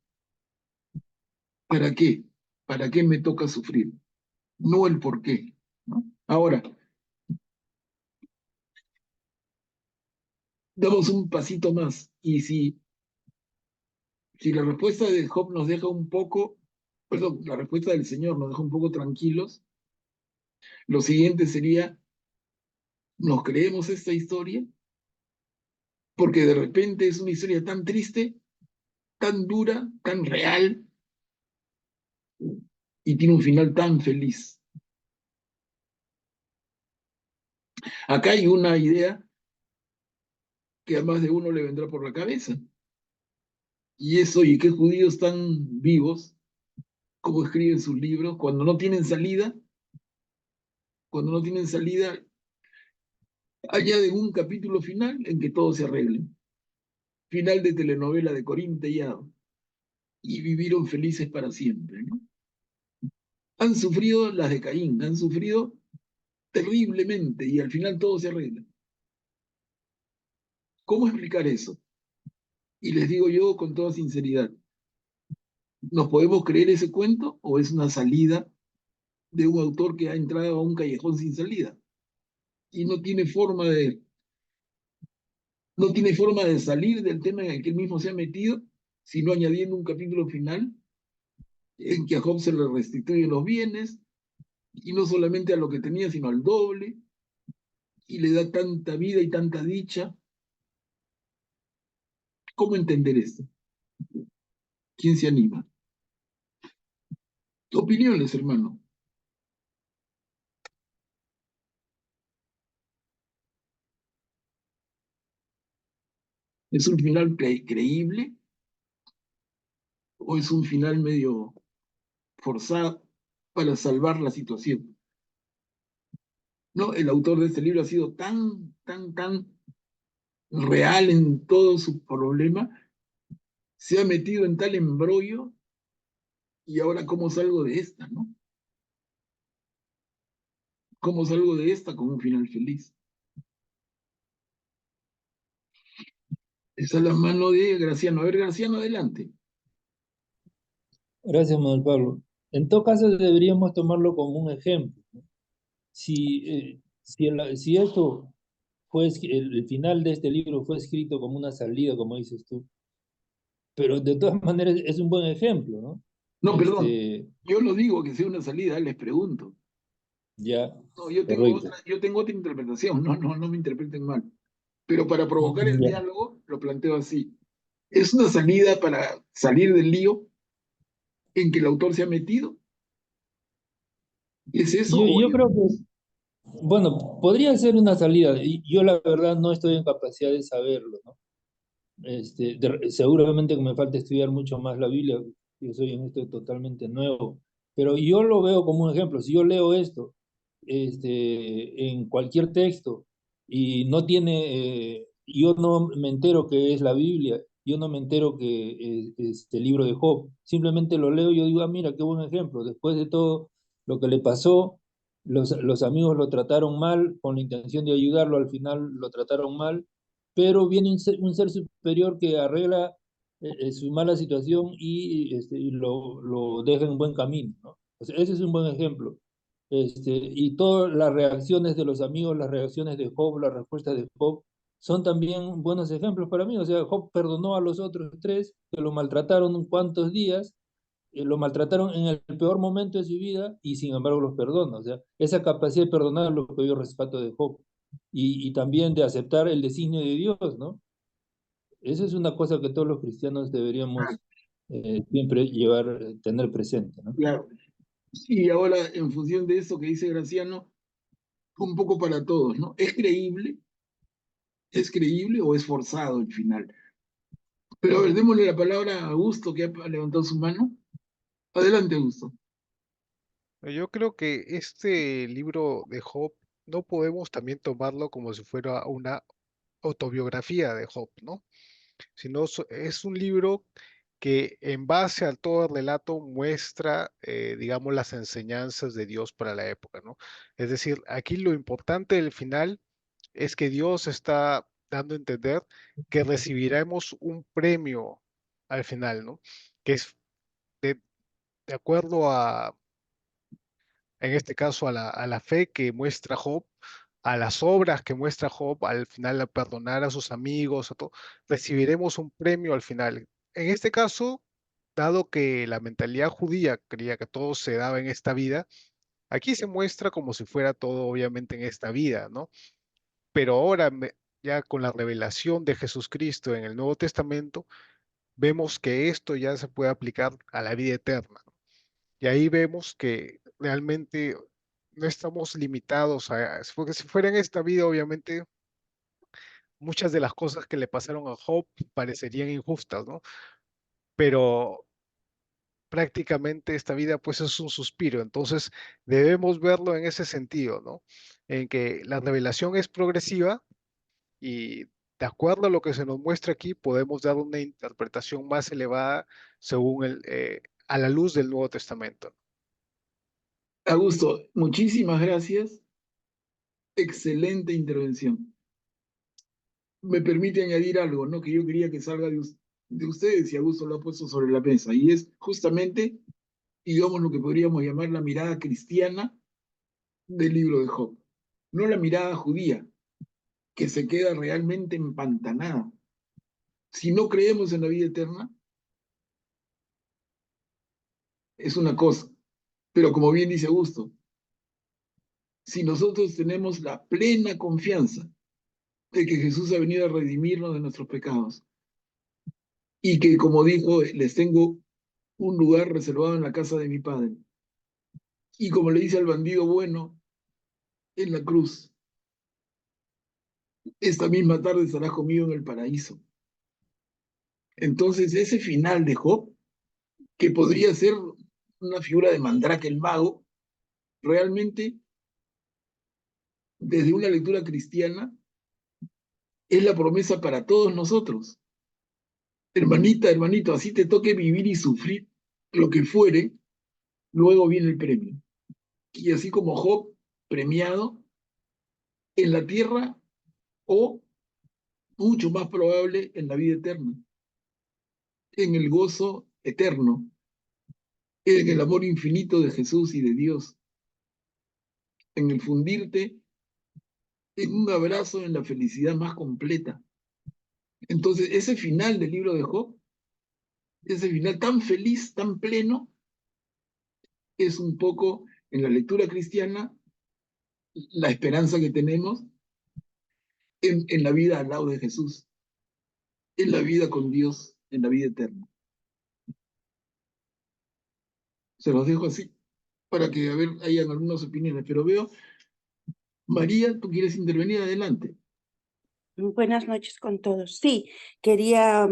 ¿Para qué? ¿Para qué me toca sufrir? No el por qué, ¿no? Ahora, damos un pasito más, y si la respuesta de Job nos deja un poco, perdón, la respuesta del Señor nos deja un poco tranquilos, lo siguiente sería: ¿nos creemos esta historia? Porque de repente es una historia tan triste, tan dura, tan real, y tiene un final tan feliz. Acá hay una idea que a más de uno le vendrá por la cabeza, y es: oye, qué judíos tan vivos, como escriben sus libros, cuando no tienen salida, allá de un capítulo final en que todo se arregle. Final de telenovela de Corín Tellado. Y vivieron felices para siempre, ¿no? Han sufrido las de Caín, han sufrido terriblemente, y al final todo se arregla. ¿Cómo explicar eso? Y les digo yo con toda sinceridad, ¿nos podemos creer ese cuento o es una salida de un autor que ha entrado a un callejón sin salida y no tiene forma de salir del tema en el que él mismo se ha metido, sino añadiendo un capítulo final en que a Job se le restituyen los bienes, y no solamente a lo que tenía, sino al doble, y le da tanta vida y tanta dicha? ¿Cómo entender esto? ¿Quién se anima? Opiniones, hermano. ¿Es un final creíble o es un final medio forzado para salvar la situación? No, el autor de este libro ha sido tan real en todo su problema, se ha metido en tal embrollo, y ahora cómo salgo de esta, ¿no? ¿Cómo salgo de esta con un final feliz? Esa es la mano de Graciano. A ver, Graciano, adelante. Gracias, Manuel Pablo. En todo caso, deberíamos tomarlo como un ejemplo. Si esto el final de este libro fue escrito como una salida, como dices tú, pero de todas maneras es un buen ejemplo, ¿no? No, perdón, yo no digo que sea una salida, les pregunto. Ya, No, yo correcto. tengo otra interpretación, no me interpreten mal. Pero para provocar el Ya. diálogo, lo planteo así. ¿Es una salida para salir del lío en que el autor se ha metido? ¿Es eso? Yo creo que, bueno, podría ser una salida, y yo la verdad no estoy en capacidad de saberlo, ¿no? Seguramente que me falta estudiar mucho más la Biblia, yo soy en esto totalmente nuevo, pero yo lo veo como un ejemplo. Si yo leo esto en cualquier texto y yo no me entero que es la Biblia, yo no me entero que es este libro de Job, simplemente lo leo y yo digo, ah, mira, qué buen ejemplo. Después de todo lo que le pasó, los amigos lo trataron mal con la intención de ayudarlo, al final lo trataron mal, pero viene un ser superior que arregla su mala situación y lo deja en buen camino, ¿no? O sea, ese es un buen ejemplo. Y todas las reacciones de los amigos, las reacciones de Job, las respuestas de Job, son también buenos ejemplos para mí. O sea, Job perdonó a los otros tres que lo maltrataron un cuantos días, lo maltrataron en el peor momento de su vida y sin embargo los perdona. O sea, esa capacidad de perdonar es lo que yo rescato de Job. Y también de aceptar el designio de Dios, ¿no? Esa es una cosa que todos los cristianos deberíamos siempre tener presente, ¿no? Claro. Y ahora, en función de eso que dice Graciano, un poco para todos, ¿no? ¿Es creíble? ¿Es creíble o es forzado el final? Pero a ver, démosle la palabra a Augusto, que ha levantado su mano. Adelante, Augusto. Yo creo que este libro de Job no podemos también tomarlo como si fuera una autobiografía de Job, ¿no? Sino es un libro que en base a todo el relato muestra, digamos, las enseñanzas de Dios para la época, ¿no? Es decir, aquí lo importante del final es que Dios está dando a entender que recibiremos un premio al final, ¿no? Que es de, de acuerdo a, en este caso, a la fe que muestra Job, a las obras que muestra Job, al final a perdonar a sus amigos, a todo, recibiremos un premio al final. En este caso, dado que la mentalidad judía creía que todo se daba en esta vida, aquí se muestra como si fuera todo obviamente en esta vida, ¿no? Pero ahora, ya con la revelación de Jesucristo en el Nuevo Testamento, vemos que esto ya se puede aplicar a la vida eterna. Y ahí vemos que realmente no estamos limitados porque si fuera en esta vida, obviamente, muchas de las cosas que le pasaron a Job parecerían injustas, ¿no? Pero prácticamente esta vida pues es un suspiro, entonces debemos verlo en ese sentido, ¿no? En que la revelación es progresiva y de acuerdo a lo que se nos muestra aquí, podemos dar una interpretación más elevada según a la luz del Nuevo Testamento. Augusto, muchísimas gracias. Excelente intervención. me permite añadir algo, ¿no? Que yo quería que salga de ustedes y Augusto lo ha puesto sobre la mesa, y es justamente, digamos, lo que podríamos llamar la mirada cristiana del libro de Job. No la mirada judía, que se queda realmente empantanada. Si no creemos en la vida eterna, es una cosa, pero como bien dice Augusto, si nosotros tenemos la plena confianza de que Jesús ha venido a redimirnos de nuestros pecados y que, como dijo, les tengo un lugar reservado en la casa de mi Padre, y como le dice al bandido bueno en la cruz, esta misma tarde estarás conmigo en el paraíso. Entonces, ese final de Job, que podría ser una figura de Mandrake el mago, realmente, desde una lectura cristiana, es la promesa para todos nosotros. Hermanita, hermanito, así te toque vivir y sufrir lo que fuere, luego viene el premio. Y así como Job, premiado en la tierra o, mucho más probable, en la vida eterna, en el gozo eterno, en el amor infinito de Jesús y de Dios, en el fundirte en un abrazo en la felicidad más completa. Entonces, ese final del libro de Job, ese final tan feliz, tan pleno, es un poco, en la lectura cristiana, la esperanza que tenemos en la vida al lado de Jesús, en la vida con Dios, en la vida eterna. Se los dejo así, para que, a ver, hayan algunas opiniones, pero veo, María, tú quieres intervenir, adelante. Buenas noches con todos. Sí, quería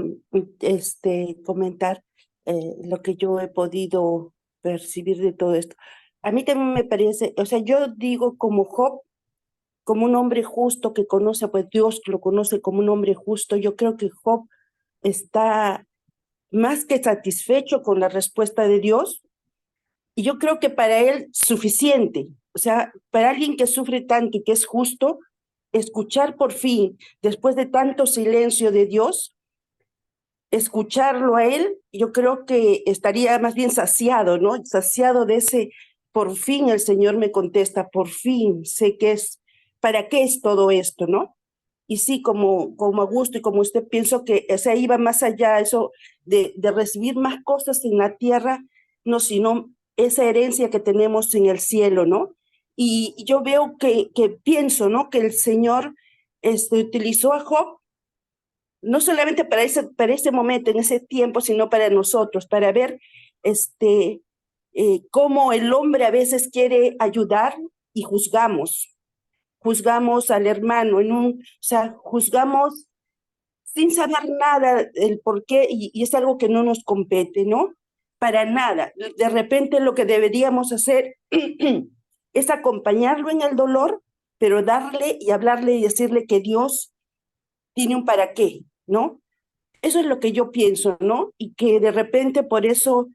comentar lo que yo he podido percibir de todo esto. A mí también me parece, o sea, yo digo como Job, como un hombre justo que conoce, pues Dios lo conoce como un hombre justo. Yo creo que Job está más que satisfecho con la respuesta de Dios, y yo creo que para él suficiente. O sea, para alguien que sufre tanto y que es justo, escuchar por fin, después de tanto silencio de Dios, escucharlo a él, yo creo que estaría más bien saciado, ¿no? Saciado de ese, por fin el Señor me contesta, por fin sé qué es, para qué es todo esto, ¿no? Y sí, como Augusto y como usted, pienso que, o sea, iba más allá eso de recibir más cosas en la tierra, no, sino esa herencia que tenemos en el cielo, ¿no? Y yo veo que pienso, ¿no? Que el Señor utilizó a Job no solamente para ese momento, en ese tiempo, sino para nosotros, para ver cómo el hombre a veces quiere ayudar y juzgamos al hermano, o sea, juzgamos sin saber nada el por qué, y es algo que no nos compete, ¿no? Para nada. De repente lo que deberíamos hacer es acompañarlo en el dolor, pero darle y hablarle y decirle que Dios tiene un para qué, ¿no? Eso es lo que yo pienso, ¿no? Y que de repente por eso,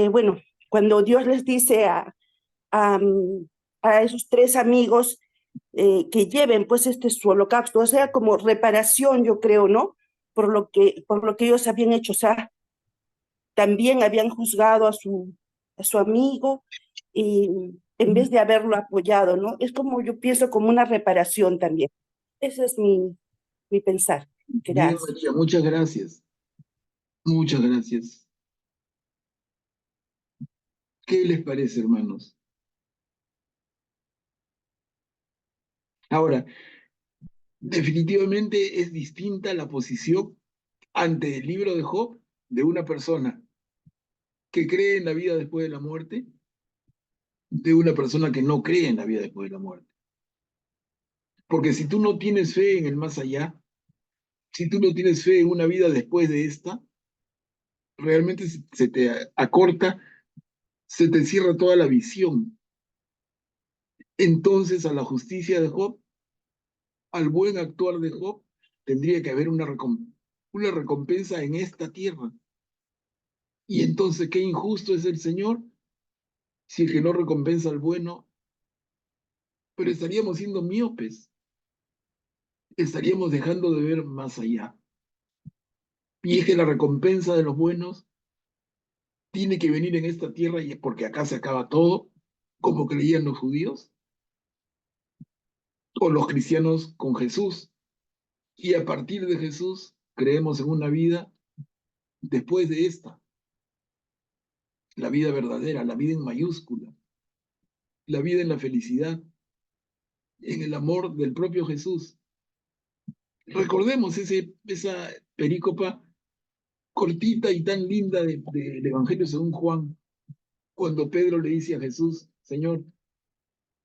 bueno, cuando Dios les dice a, a esos tres amigos que lleven pues su holocausto, o sea, como reparación, yo creo, ¿no? Por lo que ellos habían hecho, o sea, también habían juzgado a su amigo y en vez de haberlo apoyado, ¿no? Es como yo pienso como una reparación también. Ese es mi pensar. Bien, Gracias. María, muchas gracias. Muchas gracias. ¿Qué les parece, hermanos? Ahora, definitivamente es distinta la posición ante el libro de Job de una persona que cree en la vida después de la muerte, de una persona que no cree en la vida después de la muerte. Porque si tú no tienes fe en el más allá, si tú no tienes fe en una vida después de esta, realmente se te acorta, se te cierra toda la visión. Entonces, a la justicia de Job, al buen actuar de Job, tendría que haber una recompensa en esta tierra. Y entonces, qué injusto es el Señor si el que no recompensa al bueno, pero estaríamos siendo miopes. estaríamos dejando de ver más allá. Y es que la recompensa de los buenos tiene que venir en esta tierra y es porque acá se acaba todo, como creían los judíos o los cristianos con Jesús. Y a partir de Jesús creemos en una vida después de esta, la vida verdadera, la vida en mayúscula, la vida en la felicidad, en el amor del propio Jesús. Recordemos esa perícopa cortita y tan linda del Evangelio según Juan, cuando Pedro le dice a Jesús, Señor,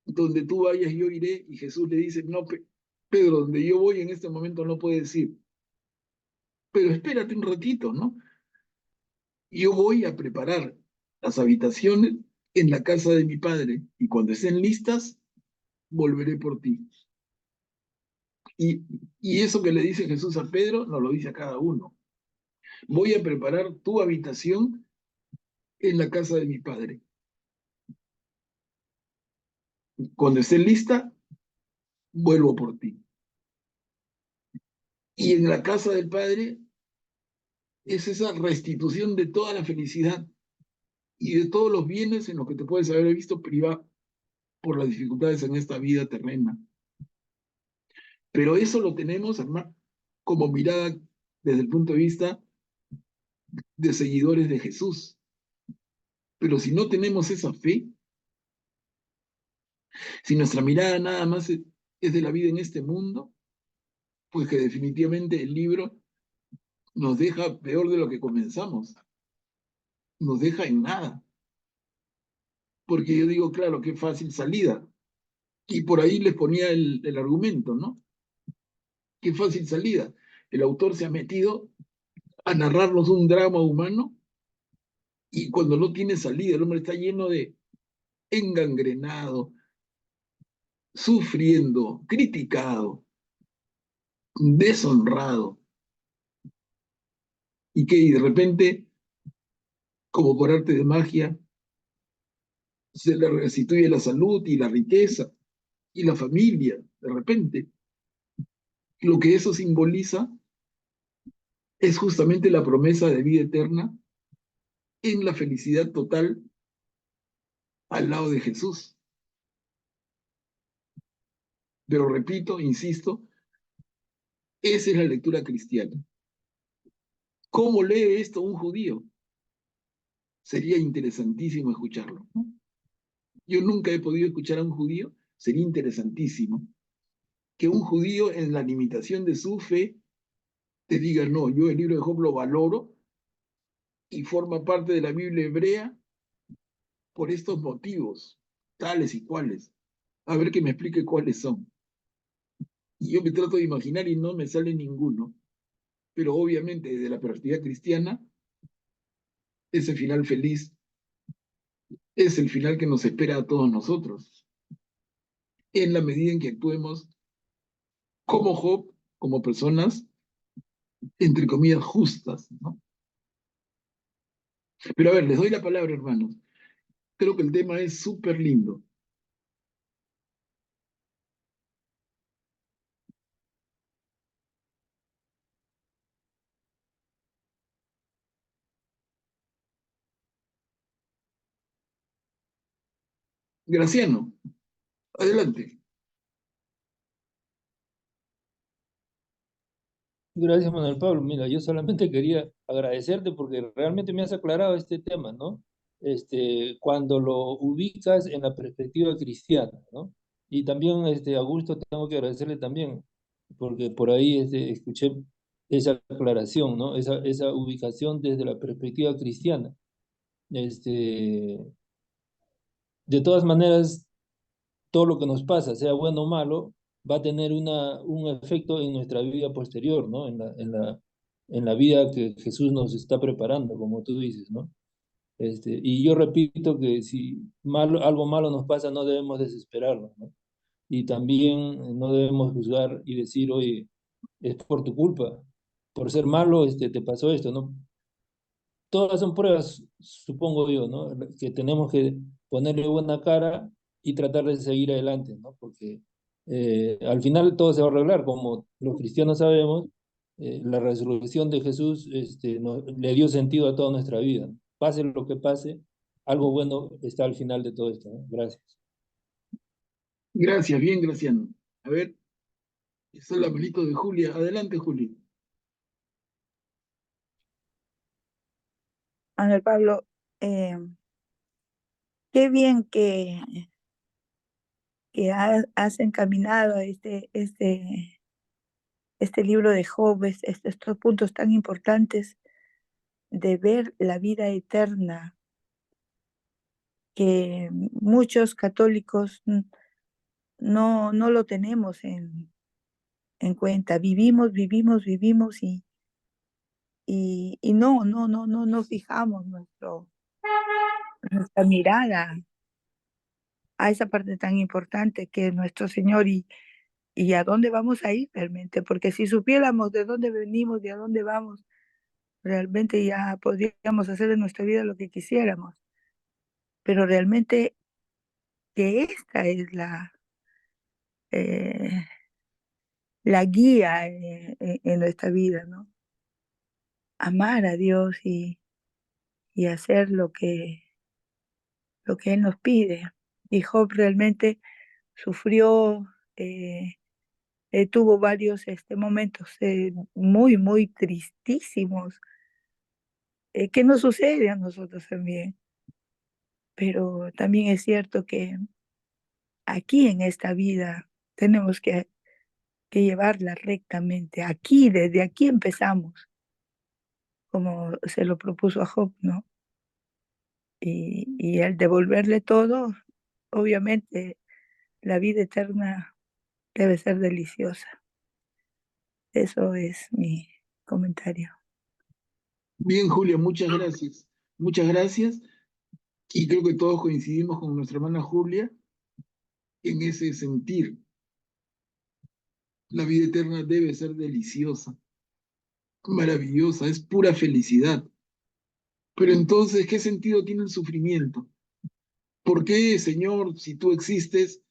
donde tú vayas yo iré, y Jesús le dice, no, Pedro, donde yo voy en este momento no puedes ir, pero espérate un ratito, ¿no? Yo voy a preparar las habitaciones en la casa de mi padre, y cuando estén listas, volveré por ti. Y eso que le dice Jesús a Pedro, nos lo dice a cada uno. Voy a preparar tu habitación en la casa de mi padre. Cuando esté lista, vuelvo por ti. Y en la casa del Padre es esa restitución de toda la felicidad y de todos los bienes en los que te puedes haber visto privado por las dificultades en esta vida terrena. Pero eso lo tenemos, hermano, como mirada desde el punto de vista de seguidores de Jesús. Pero si no tenemos esa fe, si nuestra mirada nada más es de la vida en este mundo, pues que definitivamente el libro nos deja peor de lo que comenzamos. Nos deja en nada. Porque yo digo, claro, qué fácil salida. Y por ahí les ponía el argumento, ¿no? Qué fácil salida. El autor se ha metido a narrarnos un drama humano y cuando no tiene salida, el hombre está lleno de engangrenado, sufriendo, criticado, deshonrado. Y que de repente, como por arte de magia, se le restituye la salud y la riqueza y la familia, de repente. Lo que eso simboliza es justamente la promesa de vida eterna en la felicidad total al lado de Jesús. Pero repito, insisto, esa es la lectura cristiana. ¿Cómo lee esto un judío? Sería interesantísimo escucharlo, ¿no? Yo nunca he podido escuchar a un judío, sería interesantísimo que un judío en la limitación de su fe te diga, no, yo el libro de Job lo valoro y forma parte de la Biblia hebrea por estos motivos, tales y cuales. A ver que me explique cuáles son. Y yo me trato de imaginar y no me sale ninguno. Pero obviamente desde la perspectiva cristiana, ese final feliz es el final que nos espera a todos nosotros, en la medida en que actuemos como Job, como personas, entre comillas, justas, ¿no? Pero a ver, les doy la palabra, hermanos. Creo que el tema es súper lindo. Graciano, adelante. Gracias, Manuel Pablo. Mira, yo solamente quería agradecerte porque realmente me has aclarado este tema, ¿no? Cuando lo ubicas en la perspectiva cristiana, ¿no? Y también, Augusto, tengo que agradecerle también, porque por ahí escuché esa aclaración, ¿no? Esa ubicación desde la perspectiva cristiana. De todas maneras, todo lo que nos pasa, sea bueno o malo, va a tener un efecto en nuestra vida posterior, ¿no? En la vida que Jesús nos está preparando, como tú dices, ¿no? Y yo repito que si algo malo nos pasa, no debemos desesperarnos, ¿no? Y también no debemos juzgar y decir, oye, es por tu culpa, por ser malo, te pasó esto, ¿no? Todas son pruebas, supongo yo, ¿no? Que tenemos que ponerle buena cara y tratar de seguir adelante, ¿no? Porque al final todo se va a arreglar, como los cristianos sabemos, la resurrección de Jesús le dio sentido a toda nuestra vida. Pase lo que pase, algo bueno está al final de todo esto, ¿no? Gracias. Gracias, bien, Graciano. A ver, esa es la manito de Julia. Adelante, Juli. Manuel Pablo, qué bien que has encaminado este libro de Job, estos puntos tan importantes de ver la vida eterna que muchos católicos no lo tenemos en cuenta. Vivimos y no fijamos nuestra mirada a esa parte tan importante que es nuestro Señor y a dónde vamos a ir realmente, porque si supiéramos de dónde venimos y a dónde vamos, realmente ya podríamos hacer de nuestra vida lo que quisiéramos, pero realmente que esta es eh, la guía en nuestra vida, ¿no? Amar a Dios y hacer lo que Él nos pide. Y Job realmente sufrió, tuvo varios momentos muy tristísimos, que nos sucede a nosotros también. Pero también es cierto que aquí en esta vida tenemos que llevarla rectamente. Aquí, desde aquí empezamos, como se lo propuso a Job, ¿no? Y al devolverle todo, obviamente la vida eterna debe ser deliciosa. Eso es mi comentario. Bien, Julia, muchas gracias. Muchas gracias. Y creo que todos coincidimos con nuestra hermana Julia en ese sentir. La vida eterna debe ser deliciosa, maravillosa, es pura felicidad. Pero entonces, ¿qué sentido tiene el sufrimiento? ¿Por qué, Señor, si tú existes,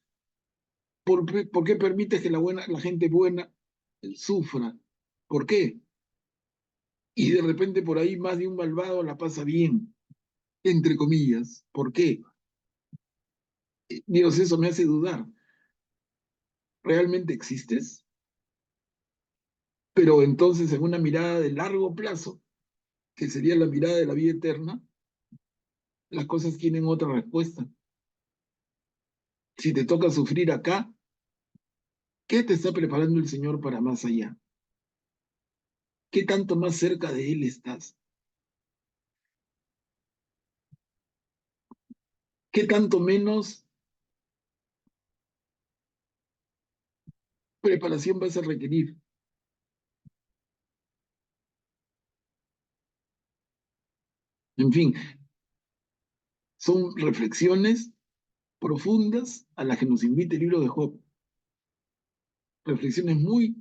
por qué permites que la gente buena sufra? ¿Por qué? Y de repente por ahí más de un malvado la pasa bien, entre comillas. ¿Por qué? Dios, eso me hace dudar. ¿Realmente existes? Pero entonces en una mirada de largo plazo, que sería la mirada de la vida eterna, las cosas tienen otra respuesta. Si te toca sufrir acá, ¿qué te está preparando el Señor para más allá? ¿Qué tanto más cerca de Él estás? ¿Qué tanto menos preparación vas a requerir? En fin, son reflexiones profundas a las que nos invita el libro de Job. Reflexiones muy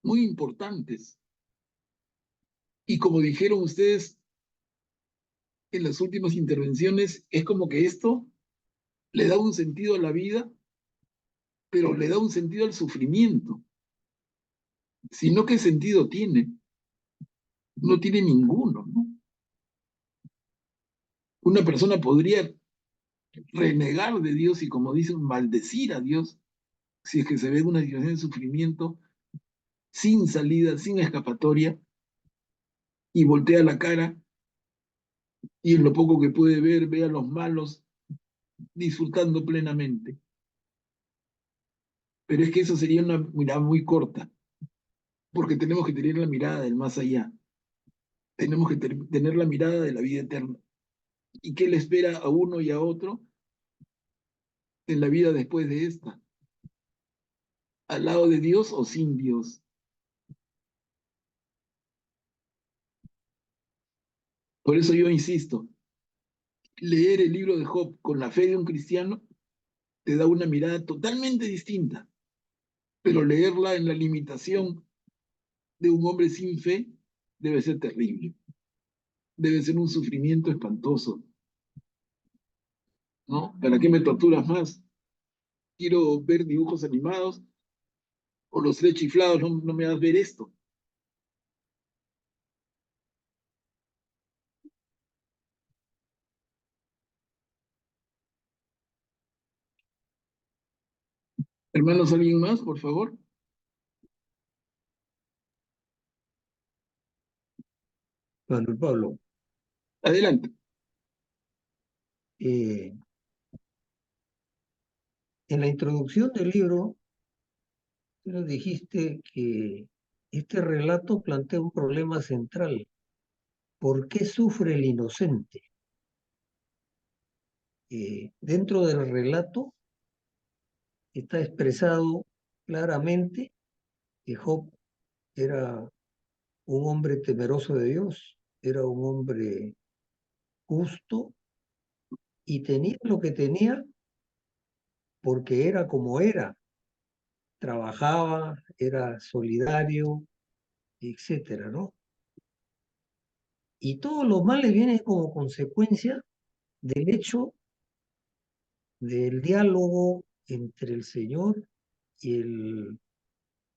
importantes. Y como dijeron ustedes en las últimas intervenciones, es como que esto le da un sentido a la vida, pero le da un sentido al sufrimiento. Si no, ¿qué sentido tiene? No tiene ninguno, ¿no? Una persona podría renegar de Dios y, como dicen, maldecir a Dios si es que se ve en una situación de sufrimiento sin salida, sin escapatoria, y voltea la cara y en lo poco que puede ver, ve a los malos disfrutando plenamente. Pero es que eso sería una mirada muy corta, porque tenemos que tener la mirada del más allá, tenemos que tener la mirada de la vida eterna. ¿Y qué le espera a uno y a otro en la vida después de esta? ¿Al lado de Dios o sin Dios? Por eso yo insisto, leer el libro de Job con la fe de un cristiano te da una mirada totalmente distinta, pero leerla en la limitación de un hombre sin fe debe ser terrible, debe ser un sufrimiento espantoso, ¿no? ¿Para qué me torturas más? quiero ver dibujos animados o los tres chiflados, no, no me vas a ver esto. Hermanos, ¿alguien más, por favor? Manuel Pablo, Adelante. en la introducción del libro, tú nos dijiste que este relato plantea un problema central. ¿Por qué sufre el inocente? Dentro del relato está expresado claramente que Job era un hombre temeroso de Dios, era un hombre justo y tenía lo que tenía porque era como era, trabajaba, era solidario, etcétera, ¿no? Y todo lo mal le viene como consecuencia del hecho del diálogo entre el Señor y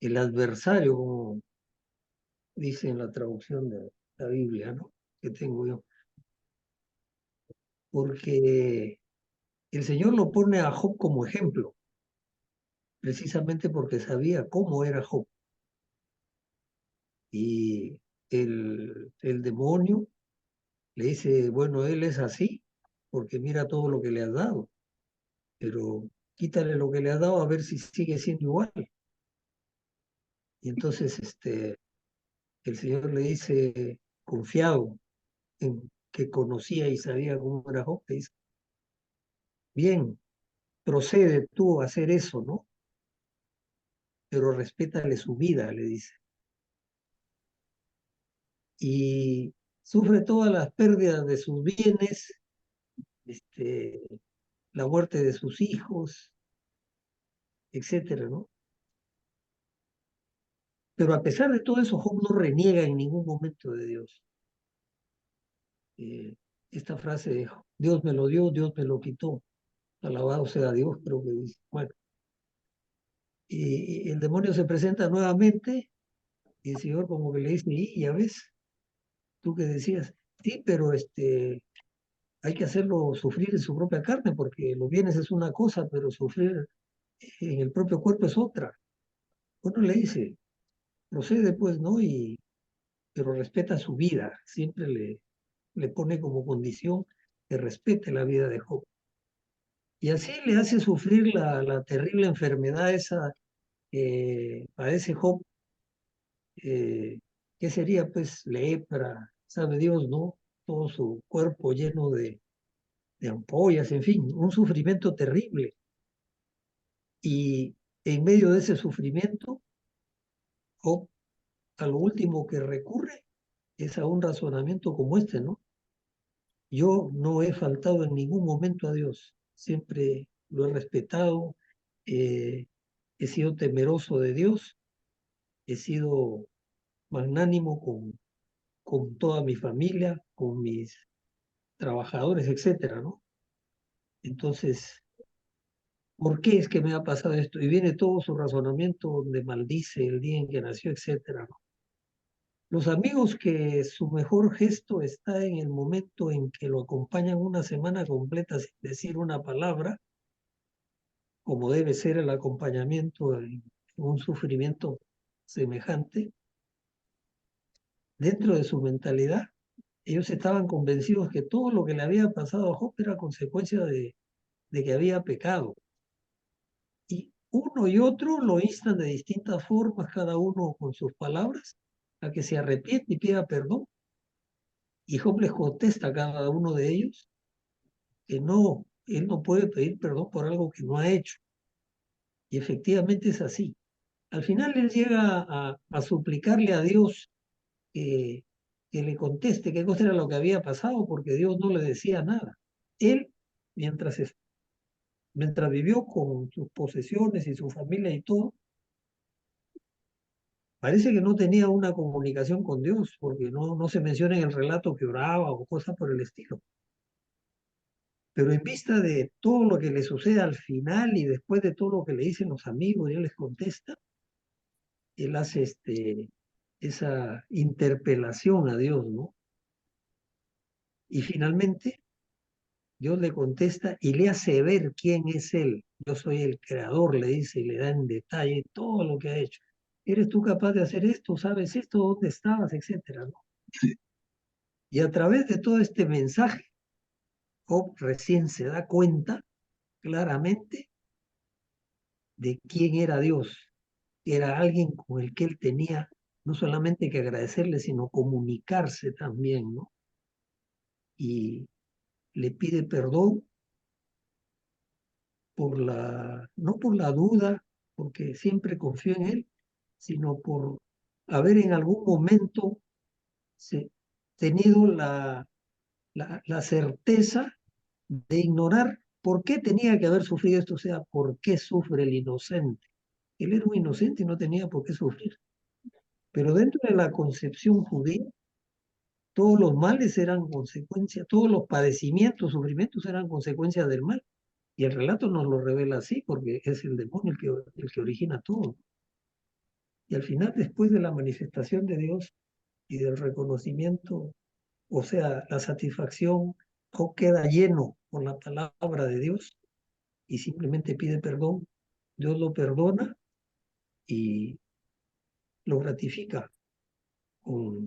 el adversario, como dice en la traducción de la Biblia, ¿no? Que tengo yo. Porque el Señor lo pone a Job como ejemplo, precisamente porque sabía cómo era Job. Y el demonio le dice, bueno, él es así, porque mira todo lo que le has dado, pero quítale lo que le has dado a ver si sigue siendo igual. Y entonces el Señor le dice, confiado en que conocía y sabía cómo era Job, le dice, bien, procede tú a hacer eso, ¿no? Pero respétale su vida, le dice. Y sufre todas las pérdidas de sus bienes, la muerte de sus hijos, etcétera, ¿no? Pero a pesar de todo eso, Job no reniega en ningún momento de Dios. Esta frase de Dios me lo dio, Dios me lo quitó, alabado sea Dios, creo que dice. Bueno, y el demonio se presenta nuevamente y el Señor como que le dice, y ya ves, tú que decías, sí, pero hay que hacerlo sufrir en su propia carne, porque los bienes es una cosa, pero sufrir en el propio cuerpo es otra. Uno le dice, procede pues, ¿no? Pero respeta su vida, siempre le pone como condición que respete la vida de Job. Y así le hace sufrir la terrible enfermedad esa que padece Job, que sería pues lepra, sabe Dios, ¿no? Todo su cuerpo lleno de ampollas, en fin, un sufrimiento terrible. Y en medio de ese sufrimiento, Job a lo último que recurre es a un razonamiento como este, ¿no? Yo no he faltado en ningún momento a Dios, siempre lo he respetado, eh, he sido temeroso de Dios, he sido magnánimo con toda mi familia, con mis trabajadores, etcétera, ¿no? Entonces, ¿por qué es que me ha pasado esto? Y viene todo su razonamiento donde maldice el día en que nació, etcétera, ¿no? Los amigos que su mejor gesto está en el momento en que lo acompañan una semana completa sin decir una palabra, como debe ser el acompañamiento en un sufrimiento semejante, dentro de su mentalidad, ellos estaban convencidos que todo lo que le había pasado a Job era consecuencia de que había pecado. Y uno y otro lo instan de distintas formas, cada uno con sus palabras, a que se arrepiente y pida perdón. Y Job les contesta a cada uno de ellos que no, él no puede pedir perdón por algo que no ha hecho. Y efectivamente es así. Al final él llega a suplicarle a Dios que le conteste qué cosa era lo que había pasado, porque Dios no le decía nada. Él, mientras, mientras vivió con sus posesiones y su familia y todo, parece que no tenía una comunicación con Dios, porque no se menciona en el relato que oraba o cosas por el estilo. Pero en vista de todo lo que le sucede al final y después de todo lo que le dicen los amigos, y él les contesta, él hace esa interpelación a Dios, ¿no? Y finalmente Dios le contesta y le hace ver quién es él. Yo soy el creador, le dice, y le da en detalle todo lo que ha hecho. ¿Eres tú capaz de hacer esto? ¿Sabes esto? ¿Dónde estabas? Etcétera, ¿no? Y a través de todo este mensaje, Job recién se da cuenta claramente de quién era Dios, que era alguien con el que él tenía no solamente que agradecerle, sino comunicarse también, ¿no? Y le pide perdón no por la duda, porque siempre confió en él, sino por haber en algún momento tenido la certeza de ignorar por qué tenía que haber sufrido esto, o sea, por qué sufre el inocente. Él era un inocente y no tenía por qué sufrir. Pero dentro de la concepción judía, todos los males eran consecuencia, todos los padecimientos, sufrimientos eran consecuencia del mal. Y el relato nos lo revela así, porque es el demonio el que origina todo. Y al final, después de la manifestación de Dios y del reconocimiento, o sea, la satisfacción, Job queda lleno con la palabra de Dios y simplemente pide perdón. Dios lo perdona y lo gratifica con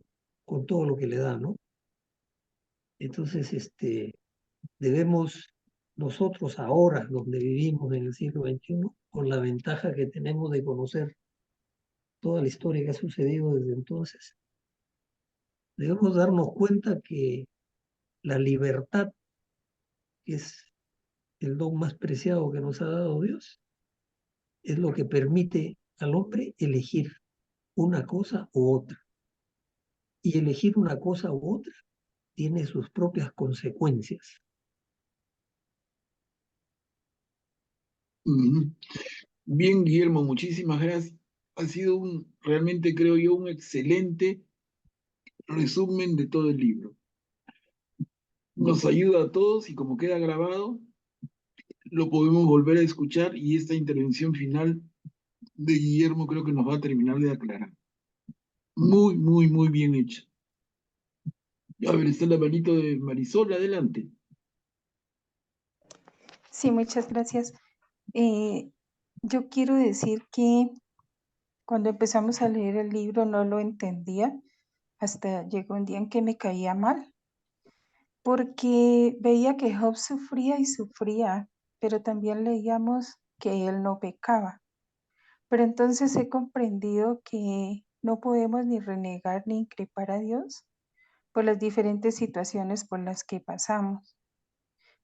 todo lo que le da, ¿no? Entonces, debemos nosotros ahora, donde vivimos en el siglo XXI, con la ventaja que tenemos de conocer toda la historia que ha sucedido desde entonces, debemos darnos cuenta que la libertad, que es el don más preciado que nos ha dado Dios, es lo que permite al hombre elegir una cosa u otra. Y elegir una cosa u otra tiene sus propias consecuencias. Bien, Guillermo, muchísimas gracias. Ha sido realmente, creo yo, un excelente resumen de todo el libro. Nos ayuda a todos y como queda grabado, lo podemos volver a escuchar y esta intervención final de Guillermo creo que nos va a terminar de aclarar. Muy, muy, muy bien hecho. A ver, está la manito de Marisol, adelante. Sí, muchas gracias. Yo quiero decir que cuando empezamos a leer el libro no lo entendía, hasta llegó un día en que me caía mal, porque veía que Job sufría y sufría, pero también leíamos que él no pecaba. Pero entonces he comprendido que no podemos ni renegar ni increpar a Dios por las diferentes situaciones por las que pasamos.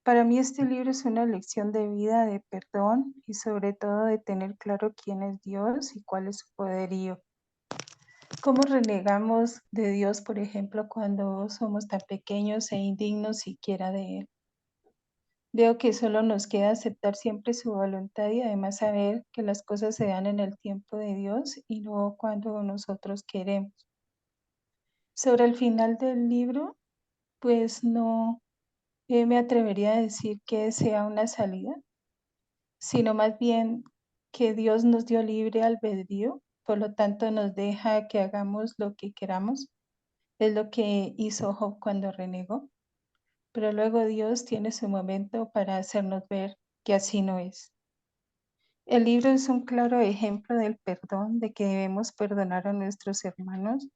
Para mí este libro es una lección de vida, de perdón y sobre todo de tener claro quién es Dios y cuál es su poderío. ¿Cómo renegamos de Dios, por ejemplo, cuando somos tan pequeños e indignos siquiera de Él? Veo que solo nos queda aceptar siempre su voluntad y además saber que las cosas se dan en el tiempo de Dios y no cuando nosotros queremos. Sobre el final del libro, pues no me atrevería a decir que sea una salida, sino más bien que Dios nos dio libre albedrío, por lo tanto nos deja que hagamos lo que queramos. Es lo que hizo Job cuando renegó, pero luego Dios tiene su momento para hacernos ver que así no es. El libro es un claro ejemplo del perdón, de que debemos perdonar a nuestros hermanos,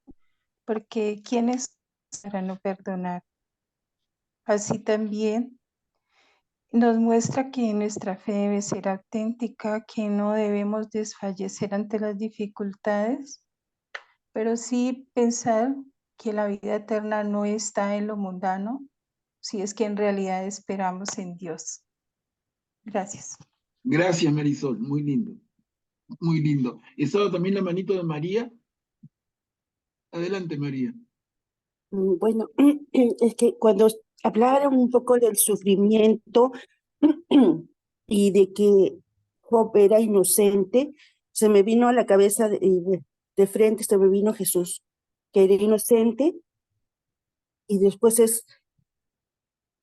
porque ¿quién es para no perdonar? Así también nos muestra que nuestra fe debe ser auténtica, que no debemos desfallecer ante las dificultades, pero sí pensar que la vida eterna no está en lo mundano, si es que en realidad esperamos en Dios. Gracias. Gracias, Marisol, muy lindo. Muy lindo. Estaba también la manito de María. Adelante, María. Bueno, es que cuando hablaron un poco del sufrimiento y de que Job era inocente, se me vino a la cabeza de frente, se me vino Jesús, que era inocente y después es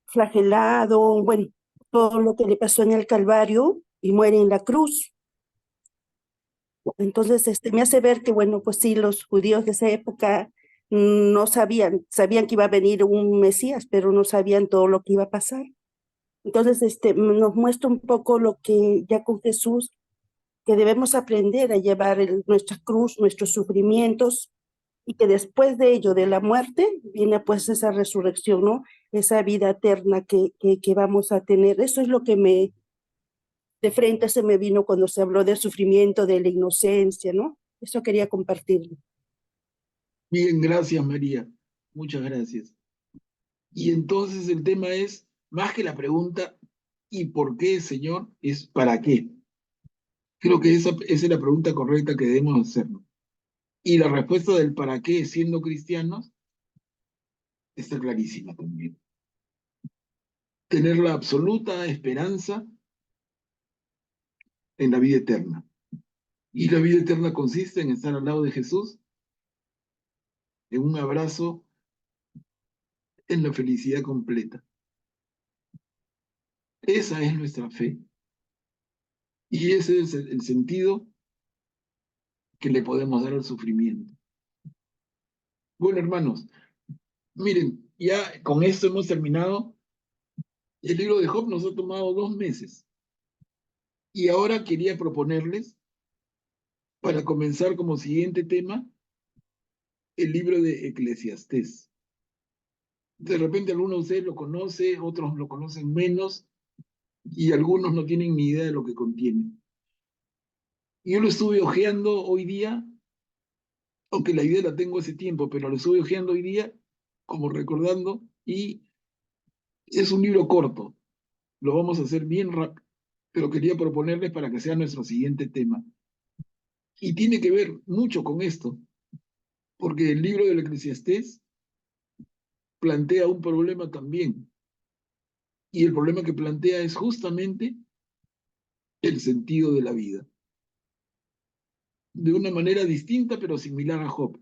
flagelado, bueno, por lo que le pasó en el Calvario y muere en la cruz. Entonces, me hace ver que, bueno, pues sí, los judíos de esa época no sabían que iba a venir un Mesías, pero no sabían todo lo que iba a pasar. Entonces, nos muestra un poco lo que ya con Jesús, que debemos aprender a llevar nuestra cruz, nuestros sufrimientos, y que después de ello, de la muerte, viene pues esa resurrección, ¿no? Esa vida eterna que vamos a tener. Eso es lo que de frente se me vino cuando se habló del sufrimiento, de la inocencia, ¿no? Eso quería compartirlo. Bien, gracias María, muchas gracias. Y entonces el tema es, más que la pregunta, ¿y por qué, Señor? Es ¿para qué? Creo que esa es la pregunta correcta que debemos hacernos. Y la respuesta del para qué, siendo cristianos, está clarísima también. Tener la absoluta esperanza en la vida eterna. Y la vida eterna consiste en estar al lado de Jesús, en un abrazo, en la felicidad completa. Esa es nuestra fe. Y ese es el sentido que le podemos dar al sufrimiento. Bueno, hermanos, miren, ya con esto hemos terminado. El libro de Job nos ha tomado 2 meses. Y ahora quería proponerles, para comenzar como siguiente tema, el libro de Eclesiastés. De repente algunos de ustedes lo conocen, otros lo conocen menos, y algunos no tienen ni idea de lo que contiene. Yo lo estuve hojeando hoy día, aunque la idea la tengo hace tiempo, pero lo estuve hojeando hoy día, como recordando, y es un libro corto. Lo vamos a hacer bien rápido, pero quería proponerles para que sea nuestro siguiente tema. Y tiene que ver mucho con esto, porque el libro del Eclesiastés plantea un problema también. Y el problema que plantea es justamente el sentido de la vida. De una manera distinta, pero similar a Job.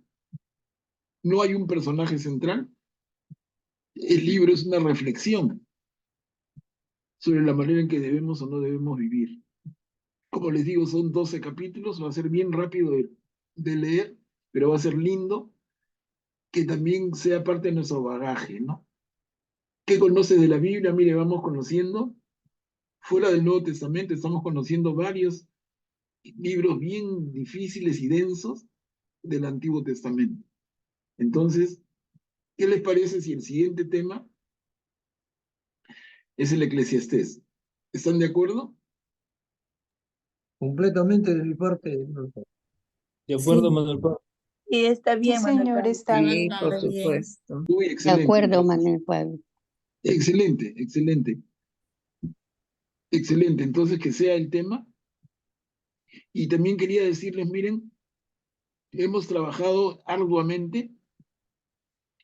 No hay un personaje central. El libro es una reflexión sobre la manera en que debemos o no debemos vivir. Como les digo, son 12 capítulos, va a ser bien rápido de leer, pero va a ser lindo que también sea parte de nuestro bagaje, ¿no? ¿Qué conoces de la Biblia? Mire, vamos conociendo, fuera del Nuevo Testamento, estamos conociendo varios libros bien difíciles y densos del Antiguo Testamento. Entonces, ¿qué les parece si el siguiente tema es el Eclesiastés? ¿Están de acuerdo? Completamente de mi parte. De acuerdo, Sí, Manuel Pablo. sí, está Sí, bien, Manuel señor, Pablo. está Sí, bien. por Está bien. supuesto. Uy, De excelente. acuerdo, Entonces, Manuel Pablo. excelente, excelente. Excelente. Entonces, que sea el tema. Y también quería decirles, miren, hemos trabajado arduamente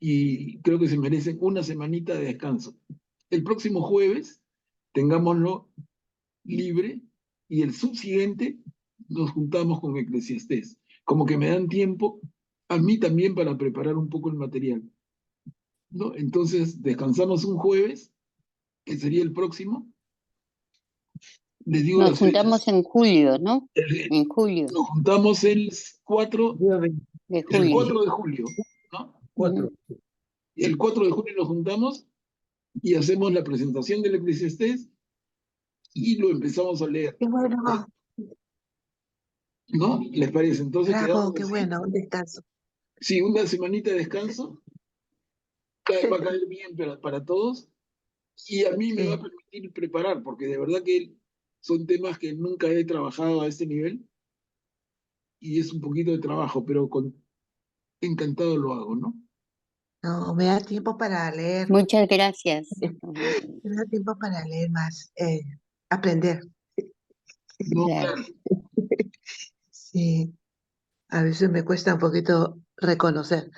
y creo que se merecen una semanita de descanso. El próximo jueves, tengámoslo libre, y el subsiguiente nos juntamos con Eclesiastés. Como que me dan tiempo a mí también para preparar un poco el material, ¿no? Entonces, descansamos un jueves, que sería el próximo. Les digo Nos las fechas. juntamos en julio, ¿no? El- En julio Nos juntamos el 4, Día 20, de el julio. 4 de julio, ¿no? 4. El 4 de julio nos juntamos y hacemos la presentación del Eclesiastés y lo empezamos a leer, Qué bueno, ¿no? ¿Les parece? Entonces bravo, quedamos qué así. bueno, un descanso. Sí, una semanita de descanso va a caer bien para todos y a mí me va a Sí. permitir preparar, porque de verdad que son temas que nunca he trabajado a este nivel y es un poquito de trabajo, pero encantado lo hago, ¿no? No, me da tiempo para leer, Muchas gracias. me da tiempo para leer más, aprender. No, Claro. claro. Sí, a veces me cuesta un poquito reconocer.